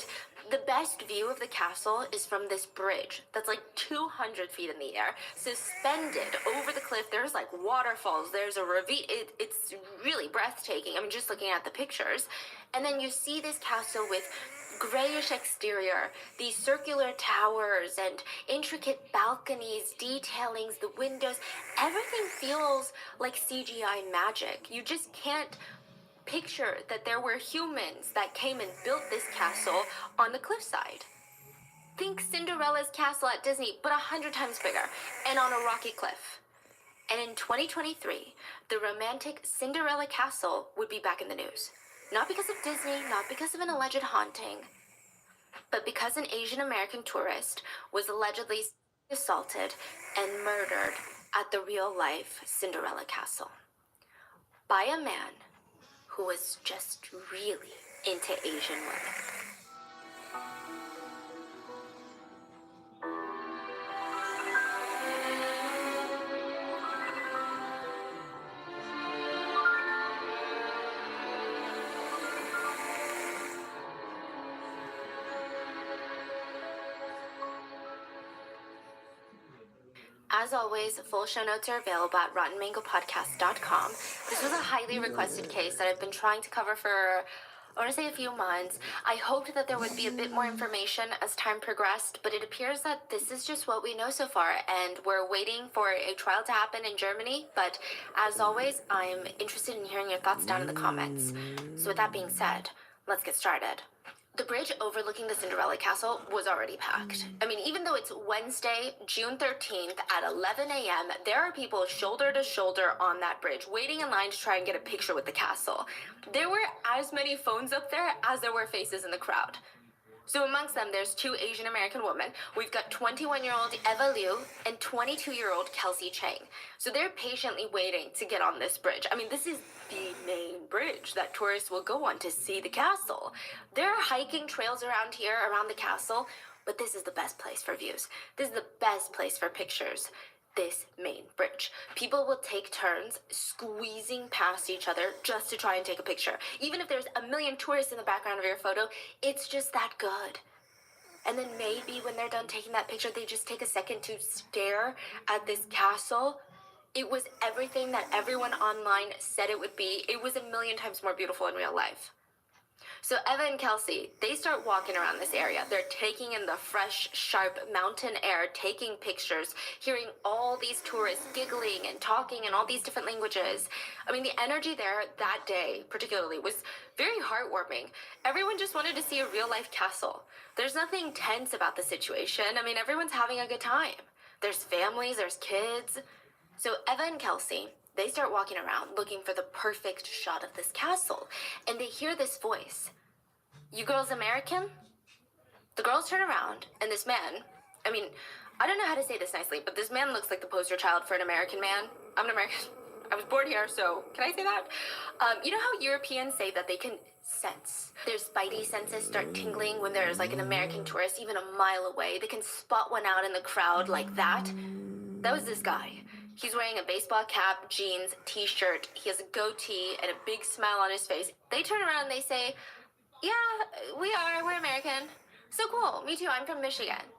S2: the best view of the castle is from this bridge that's like 200 feet in the air. Suspended over the cliff, there's like waterfalls, there's a ravine. It's really breathtaking. I mean, just looking at the pictures. And then you see this castle with grayish exterior, these circular towers and intricate balconies, detailings, the windows. Everything feels like CGI magic. You just can't picture that there were humans that came and built this castle on the cliffside. Think Cinderella's castle at Disney, but 100 times bigger, and on a rocky cliff. And in 2023, the romantic Cinderella castle would be back in the news. Not because of Disney, not because of an alleged haunting, but because an Asian American tourist was allegedly assaulted and murdered at the real-life Cinderella Castle by a man who was just really into Asian women. As always, full show notes are available at rottenmangopodcast.com. This was a highly requested case that I've been trying to cover for, I want to say, a few months. I hoped that there would be a bit more information as time progressed, but it appears that this is just what we know so far, and we're waiting for a trial to happen in Germany. But as always, I'm interested in hearing your thoughts down in the comments. So with that being said, let's get started. The bridge overlooking the Cinderella Castle was already packed. I mean, even though it's Wednesday, June 13th at 11 a.m., there are people shoulder to shoulder on that bridge waiting in line to try and get a picture with the castle. There were as many phones up there as there were faces in the crowd. So amongst them, there's 2 Asian American women. We've got 21-year-old Eva Liu and 22-year-old Kelsey Chang. So they're patiently waiting to get on this bridge. I mean, this is the main bridge that tourists will go on to see the castle. There are hiking trails around here, around the castle, but this is the best place for views. This is the best place for pictures. This main bridge. People will take turns squeezing past each other just to try and take a picture. Even if there's a million tourists in the background of your photo, it's just that good. And then maybe when they're done taking that picture, they just take a second to stare at this castle. It was everything that everyone online said it would be. It was a million times more beautiful in real life. So Eva and Kelsey, they start walking around this area. They're taking in the fresh, sharp mountain air, taking pictures, hearing all these tourists giggling and talking in all these different languages. I mean, the energy there that day, particularly, was very heartwarming. Everyone just wanted to see a real-life castle. There's nothing tense about the situation. I mean, everyone's having a good time. There's families, there's kids. So Eva and Kelsey, they start walking around looking for the perfect shot of this castle, and they hear this voice. "You girls American?" The girls turn around, and this man, I mean, I don't know how to say this nicely, but this man looks like the poster child for an American man. I'm an American. I was born here, so can I say that? You know how Europeans say that they can sense? Their spidey senses start tingling when there's like an American tourist even a mile away. They can spot one out in the crowd like that. That was this guy. He's wearing a baseball cap, jeans, t-shirt. He has a goatee and a big smile on his face. They turn around and they say, "Yeah, we're American." "So cool, me too, I'm from Michigan."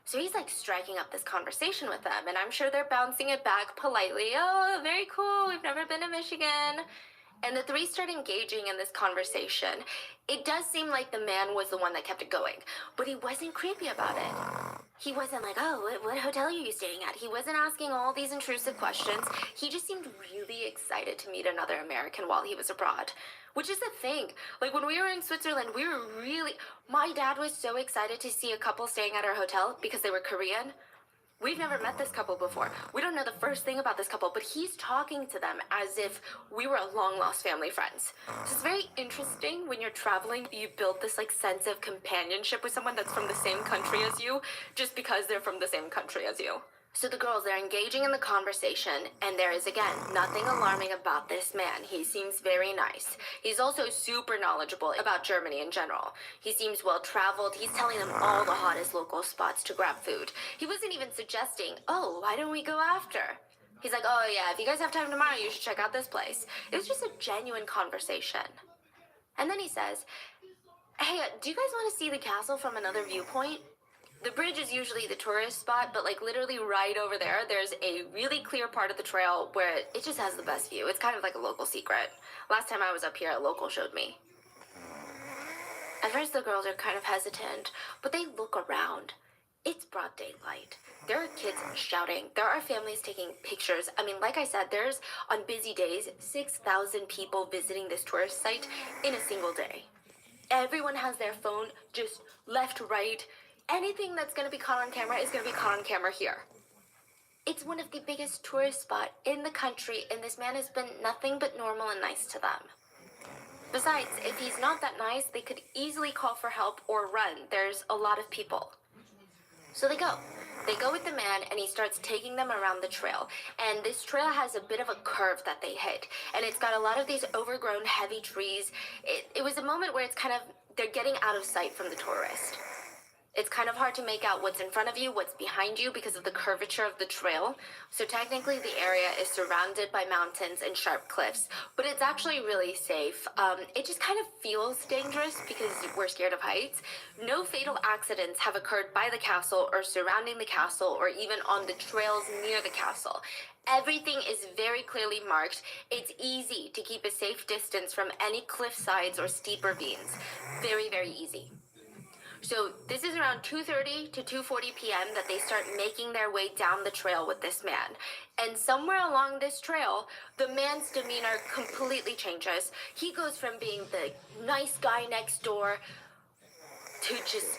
S2: So he's like striking up this conversation with them, and I'm sure they're bouncing it back politely. "Oh, very cool, we've never been to Michigan." And the 3 start engaging in this conversation. It does seem like the man was the one that kept it going, but he wasn't creepy about it. He wasn't like, "Oh, what hotel are you staying at?" He wasn't asking all these intrusive questions. He just seemed really excited to meet another American while he was abroad. Which is the thing. Like, when we were in Switzerland, my dad was so excited to see a couple staying at our hotel because they were Korean. We've never met this couple before. We don't know the first thing about this couple, but he's talking to them as if we were long-lost family friends. So it's very interesting when you're traveling, you build this like sense of companionship with someone that's from the same country as you, just because they're from the same country as you. So the girls, they're engaging in the conversation, and there is, again, nothing alarming about this man. He seems very nice. He's also super knowledgeable about Germany in general. He seems well-traveled. He's telling them all the hottest local spots to grab food. He wasn't even suggesting, "Oh, why don't we go after?" He's like, "Oh yeah, if you guys have time tomorrow, you should check out this place." It was just a genuine conversation. And then he says, "Hey, do you guys want to see the castle from another viewpoint?" The bridge is usually the tourist spot, but like literally right over there, there's a really clear part of the trail where it just has the best view. It's kind of like a local secret. Last time I was up here, a local showed me. At first, the girls are kind of hesitant, but they look around. It's broad daylight. There are kids shouting. There are families taking pictures. I mean, like I said, there's, on busy days, 6,000 people visiting this tourist site in a single day. Everyone has their phone just left, right. Anything that's going to be caught on camera is going to be caught on camera here. It's one of the biggest tourist spots in the country, and this man has been nothing but normal and nice to them. Besides, if he's not that nice, they could easily call for help or run. There's a lot of people. So they go. They go with the man, and he starts taking them around the trail. And this trail has a bit of a curve that they hit. And it's got a lot of these overgrown, heavy trees. It was a moment where it's kind of, they're getting out of sight from the tourist. It's kind of hard to make out what's in front of you, what's behind you because of the curvature of the trail. So technically the area is surrounded by mountains and sharp cliffs, but it's actually really safe. It just kind of feels dangerous because we're scared of heights. No fatal accidents have occurred by the castle or surrounding the castle or even on the trails near the castle. Everything is very clearly marked. It's easy to keep a safe distance from any cliff sides or steep ravines. Very, very easy. So this is around 2:30 to 2:40 p.m. that they start making their way down the trail with this man. And somewhere along this trail, the man's demeanor completely changes. He goes from being the nice guy next door to just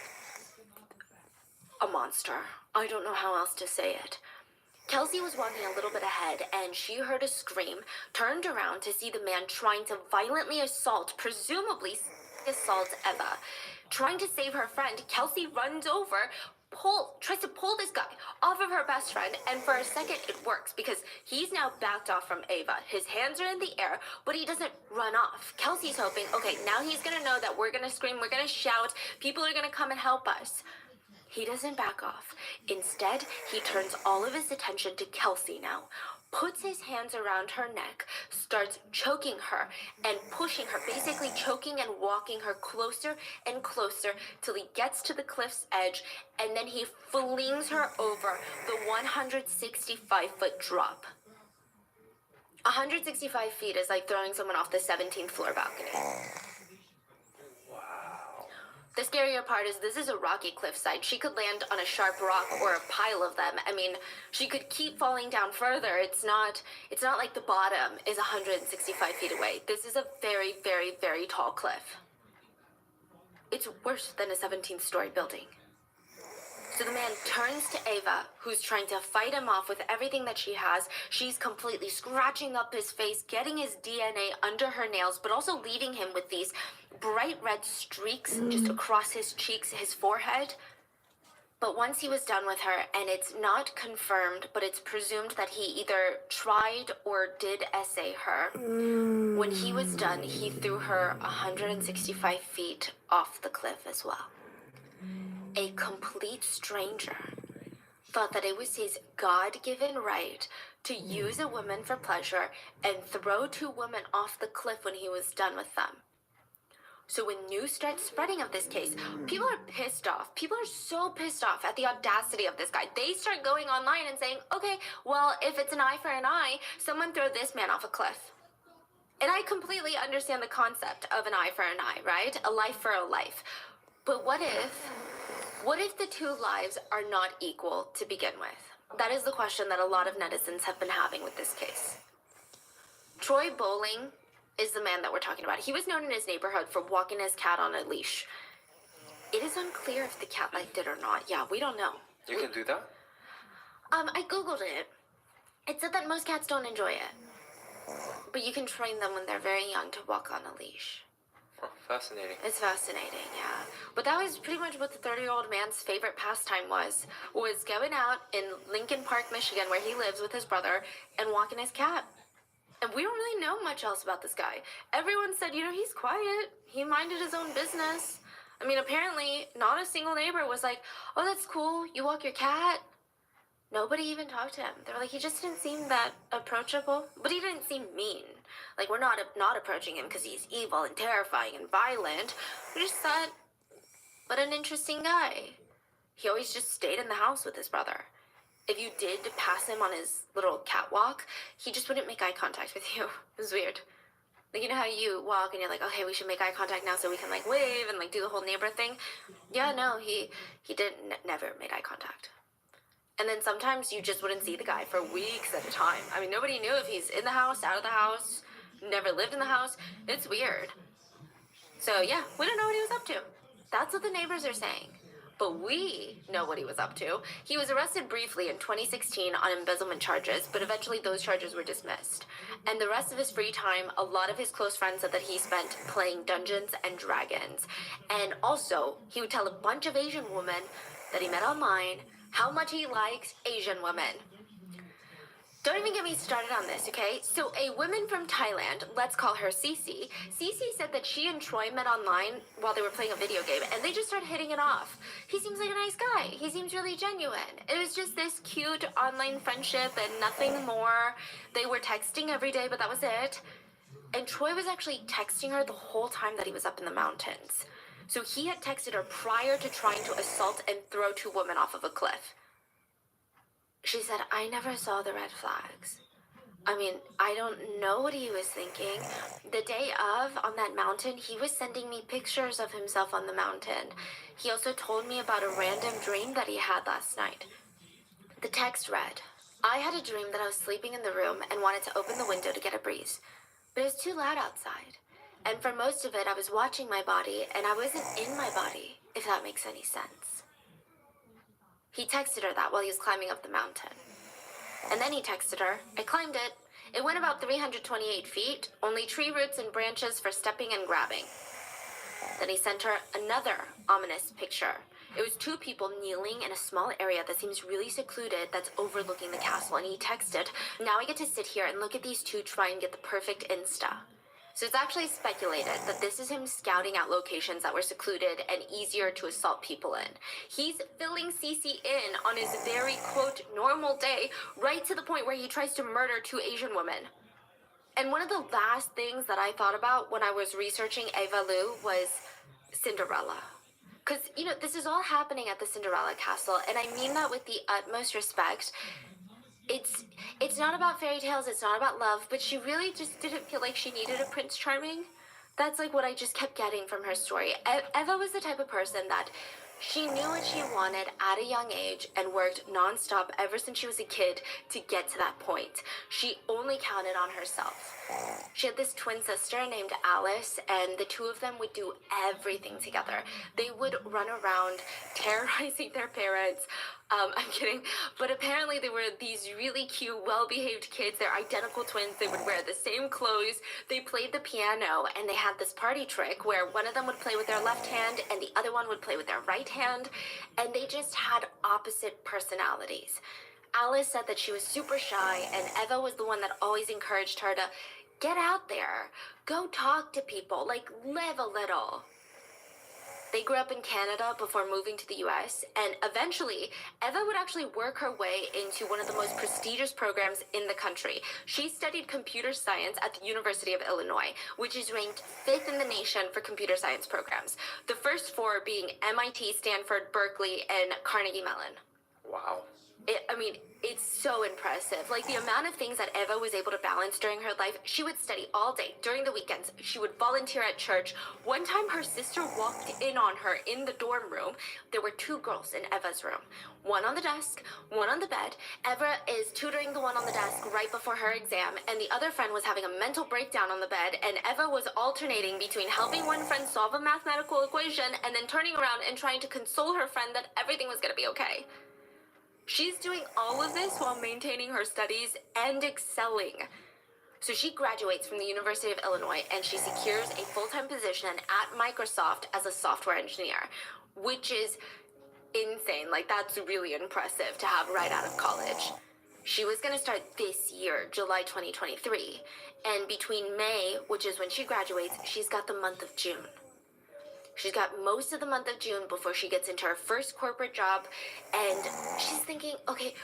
S2: a monster. I don't know how else to say it. Kelsey was walking a little bit ahead, and she heard a scream, turned around to see the man trying to violently assault, presumably assault Eva. Trying to save her friend, Kelsey runs over, tries to pull this guy off of her best friend, and for a second it works because he's now backed off from Ava. His hands are in the air, but he doesn't run off. Kelsey's hoping, okay, now he's gonna know that we're gonna scream, we're gonna shout, people are gonna come and help us. He doesn't back off. Instead, he turns all of his attention to Kelsey now, puts his hands around her neck, starts choking her and pushing her, basically choking and walking her closer and closer till he gets to the cliff's edge, and then he flings her over the 165-foot drop. 165 feet is like throwing someone off the 17th floor balcony. The scarier part is this is a rocky cliffside. She could land on a sharp rock or a pile of them. I mean, she could keep falling down further. It's not like the bottom is 165 feet away. This is a very, very, very tall cliff. It's worse than a 17th-story building. So the man turns to Ava, who's trying to fight him off with everything that she has. She's completely scratching up his face, getting his DNA under her nails, but also leaving him with these bright red streaks just across his cheeks, his forehead. But once he was done with her, and it's not confirmed, but it's presumed that he either tried or did essay her. When he was done, he threw her 165 feet off the cliff as well. A complete stranger thought that it was his God-given right to use a woman for pleasure and throw two women off the cliff when he was done with them. So when news starts spreading of this case, people are pissed off. People are so pissed off at the audacity of this guy. They start going online and saying, okay, well, if it's an eye for an eye, someone throw this man off a cliff. And I completely understand the concept of an eye for an eye, right? A life for a life. But what if the two lives are not equal to begin with? That is the question that a lot of netizens have been having with this case. Troy Bowling is the man that we're talking about. He was known in his neighborhood for walking his cat on a leash. It is unclear if the cat liked it or not. Yeah, we don't know.
S3: You can do that?
S2: I googled it. It said that most cats don't enjoy it. But you can train them when they're very young to walk on a leash.
S3: Oh, fascinating.
S2: It's fascinating, yeah. But that was pretty much what the 30-year-old man's favorite pastime was going out in Lincoln Park, Michigan, where he lives with his brother, and walking his cat. And we don't really know much else about this guy. Everyone said, he's quiet. He minded his own business. I mean, apparently, not a single neighbor was like, oh, that's cool, you walk your cat. Nobody even talked to him. They were like, he just didn't seem that approachable. But he didn't seem mean. Like, we're not approaching him because he's evil and terrifying and violent. We just thought, what an interesting guy. He always just stayed in the house with his brother. If you did pass him on his little catwalk, he just wouldn't make eye contact with you. It was weird. Like, you know how you walk and you're like, okay, we should make eye contact now so we can, like, wave and, like, do the whole neighbor thing? Yeah, no, he never made eye contact. And then sometimes you just wouldn't see the guy for weeks at a time. I mean, nobody knew if he's in the house, out of the house, never lived in the house. It's weird. So, yeah, we don't know what he was up to. That's what the neighbors are saying. But we know what he was up to. He was arrested briefly in 2016 on embezzlement charges, but eventually those charges were dismissed. And the rest of his free time, a lot of his close friends said that he spent playing Dungeons and Dragons. And also, he would tell a bunch of Asian women that he met online, how much he likes Asian women. Don't even get me started on this, okay? So a woman from Thailand, let's call her Cece. Cece said that she and Troy met online while they were playing a video game, and they just started hitting it off. He seems like a nice guy. He seems really genuine. It was just this cute online friendship and nothing more. They were texting every day, but that was it. And Troy was actually texting her the whole time that he was up in the mountains. So he had texted her prior to trying to assault and throw two women off of a cliff. She said, I never saw the red flags. I mean, I don't know what he was thinking. The day of, on that mountain, he was sending me pictures of himself on the mountain. He also told me about a random dream that he had last night. The text read, I had a dream that I was sleeping in the room and wanted to open the window to get a breeze. But it was too loud outside. And for most of it, I was watching my body, and I wasn't in my body, if that makes any sense. He texted her that while he was climbing up the mountain. And then he texted her, I climbed it. It went about 328 feet, only tree roots and branches for stepping and grabbing. Then he sent her another ominous picture. It was two people kneeling in a small area that seems really secluded that's overlooking the castle. And he texted, now I get to sit here and look at these two try and get the perfect Insta. So it's actually speculated that this is him scouting out locations that were secluded and easier to assault people in. He's filling Cece in on his very, quote, normal day, right to the point where he tries to murder two Asian women. And one of the last things that I thought about when I was researching Eva Lou was Cinderella. Because, you know, this is all happening at the Cinderella castle, and I mean that with the utmost respect. It's not about fairy tales, it's not about love, but she really just didn't feel like she needed a Prince Charming. That's like what I just kept getting from her story. Eva was the type of person that she knew what she wanted at a young age and worked nonstop ever since she was a kid to get to that point. She only counted on herself. She had this twin sister named Alice, and the two of them would do everything together. They would run around terrorizing their parents. I'm kidding. But apparently they were these really cute, well-behaved kids. They're identical twins. They would wear the same clothes. They played the piano, and they had this party trick where one of them would play with their left hand and the other one would play with their right hand. And they just had opposite personalities. Alice said that she was super shy, and Eva was the one that always encouraged her to get out there, go talk to people, like live a little. They grew up in Canada before moving to the US, and eventually, Eva would actually work her way into one of the most prestigious programs in the country. She studied computer science at the University of Illinois, which is ranked 5th in the nation for computer science programs. The first 4 being MIT, Stanford, Berkeley, and Carnegie Mellon.
S3: Wow.
S2: It's so impressive. Like, the amount of things that Eva was able to balance during her life. She would study all day. During the weekends, she would volunteer at church. One time, her sister walked in on her in the dorm room. There were 2 girls in Eva's room. One on the desk, one on the bed. Eva is tutoring the one on the desk right before her exam, and the other friend was having a mental breakdown on the bed, and Eva was alternating between helping one friend solve a mathematical equation and then turning around and trying to console her friend that everything was going to be okay. She's doing all of this while maintaining her studies and excelling. So she graduates from the University of Illinois and she secures a full-time position at Microsoft as a software engineer, which is insane. Like, that's really impressive to have right out of college. She was going to start this year, July 2023. And between May, which is when she graduates, she's got the month of June. She's got most of the month of June before she gets into her first corporate job, and she's thinking, okay,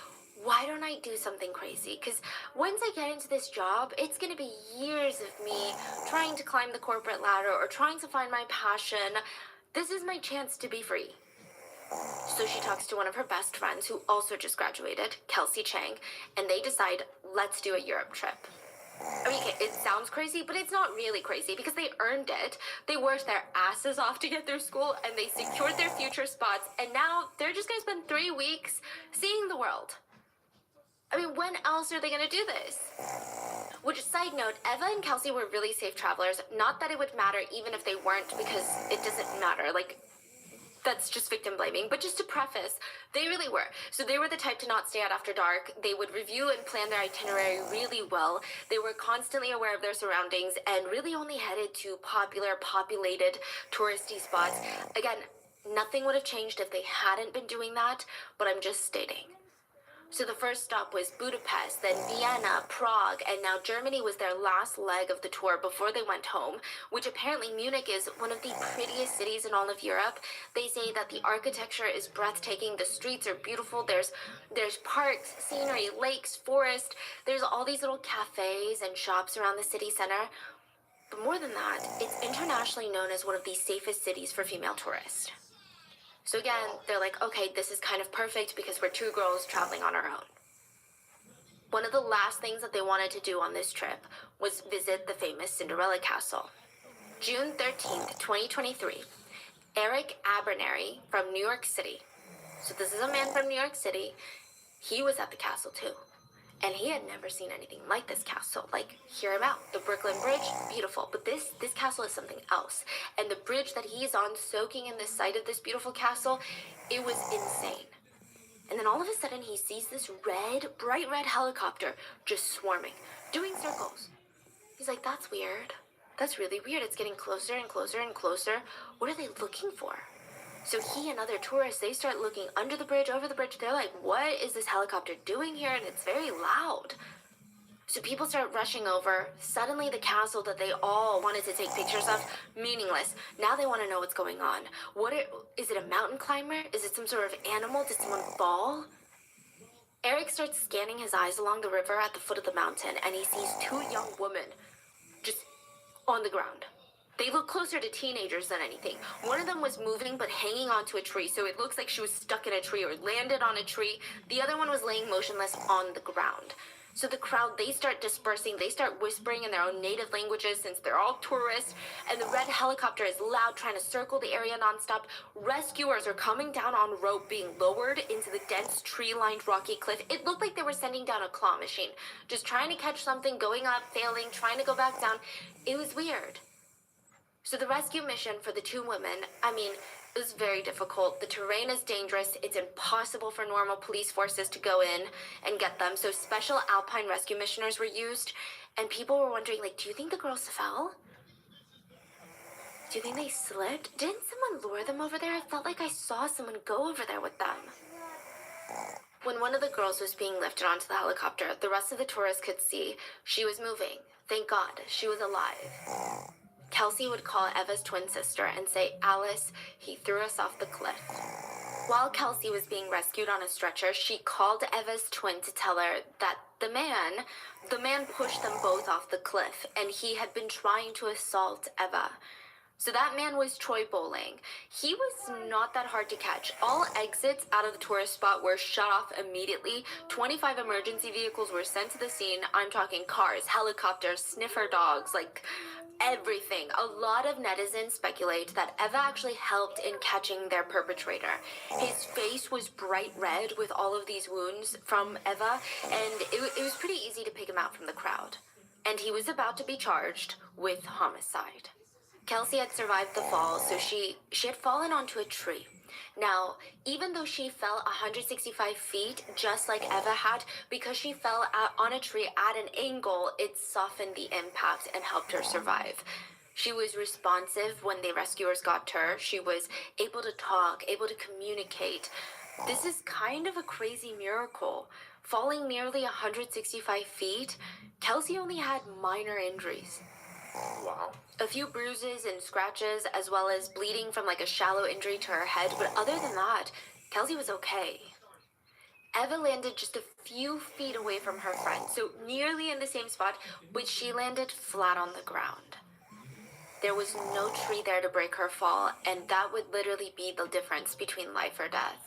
S2: why don't I do something crazy? Because once I get into this job, it's going to be years of me trying to climb the corporate ladder or trying to find my passion. This is my chance to be free. So she talks to one of her best friends who also just graduated, Kelsey Chang, and they decide, let's do a Europe trip. I mean, okay, it sounds crazy, but it's not really crazy because they earned it. They worked their asses off to get through school, and they secured their future spots, and now they're just going to spend 3 weeks seeing the world. I mean, when else are they going to do this? Which, side note, Eva and Kelsey were really safe travelers. Not that it would matter even if they weren't, because it doesn't matter. Like, that's just victim blaming. But just to preface, they really were. So they were the type to not stay out after dark. They would review and plan their itinerary really well. They were constantly aware of their surroundings and really only headed to popular, populated, touristy spots. Again, Nothing would have changed if they hadn't been doing that, but I'm just stating. So the first stop was Budapest, then Vienna, Prague, and now Germany was their last leg of the tour before they went home, which apparently Munich is one of the prettiest cities in all of Europe. They say that the architecture is breathtaking, the streets are beautiful, there's parks, scenery, lakes, forest, there's all these little cafes and shops around the city center. But more than that, it's internationally known as one of the safest cities for female tourists. So again, they're like, okay, this is kind of perfect because we're two girls traveling on our own. One of the last things that they wanted to do on this trip was visit the famous Cinderella Castle. June 13th, 2023, Eric Abernary from New York City. So this is a man from New York City. He was at the castle too. And he had never seen anything like this castle. Like, hear him out. The Brooklyn Bridge, beautiful. But this castle is something else. And the bridge that he's on, soaking in the sight of this beautiful castle, it was insane. And then all of a sudden, he sees this bright red helicopter just swarming, doing circles. He's like, that's weird. That's really weird. It's getting closer and closer and closer. What are they looking for? So he and other tourists, they start looking under the bridge, over the bridge. They're like, what is this helicopter doing here? And it's very loud. So people start rushing over. Suddenly the castle that they all wanted to take pictures of, meaningless. Now they want to know what's going on. Is it a mountain climber? Is it some sort of animal? Did someone fall? Eric starts scanning his eyes along the river at the foot of the mountain, and he sees two young women just on the ground. They look closer to teenagers than anything. One of them was moving but hanging onto a tree, so it looks like she was stuck in a tree or landed on a tree. The other one was laying motionless on the ground. So the crowd, they start dispersing. They start whispering in their own native languages since they're all tourists. And the red helicopter is loud, trying to circle the area nonstop. Rescuers are coming down on rope, being lowered into the dense tree-lined rocky cliff. It looked like they were sending down a claw machine. Just trying to catch something, going up, failing, trying to go back down. It was weird. So the rescue mission for the two women, it was very difficult. The terrain is dangerous. It's impossible for normal police forces to go in and get them. So special alpine rescue missioners were used. And people were wondering, do you think the girls fell? Do you think they slipped? Didn't someone lure them over there? I felt like I saw someone go over there with them. When one of the girls was being lifted onto the helicopter, the rest of the tourists could see she was moving. Thank God, she was alive. Kelsey would call Eva's twin sister and say, Alice, he threw us off the cliff. While Kelsey was being rescued on a stretcher, she called Eva's twin to tell her that the man pushed them both off the cliff, and he had been trying to assault Eva. So that man was Troy Bowling. He was not that hard to catch. All exits out of the tourist spot were shut off immediately. 25 emergency vehicles were sent to the scene. I'm talking cars, helicopters, sniffer dogs, everything. A lot of netizens speculate that Eva actually helped in catching their perpetrator. His face was bright red with all of these wounds from Eva, and it was pretty easy to pick him out from the crowd. And he was about to be charged with homicide. Kelsey had survived the fall, so she had fallen onto a tree. Now, even though she fell 165 feet, just like Eva had, because she fell on a tree at an angle, it softened the impact and helped her survive. She was responsive when the rescuers got to her. She was able to talk, able to communicate. This is kind of a crazy miracle. Falling nearly 165 feet, Kelsey only had minor injuries.
S3: Wow.
S2: A few bruises and scratches, as well as bleeding from a shallow injury to her head, but other than that, Kelsey was okay. Eva landed just a few feet away from her friend, so nearly in the same spot, but she landed flat on the ground. There was no tree there to break her fall, and that would literally be the difference between life or death.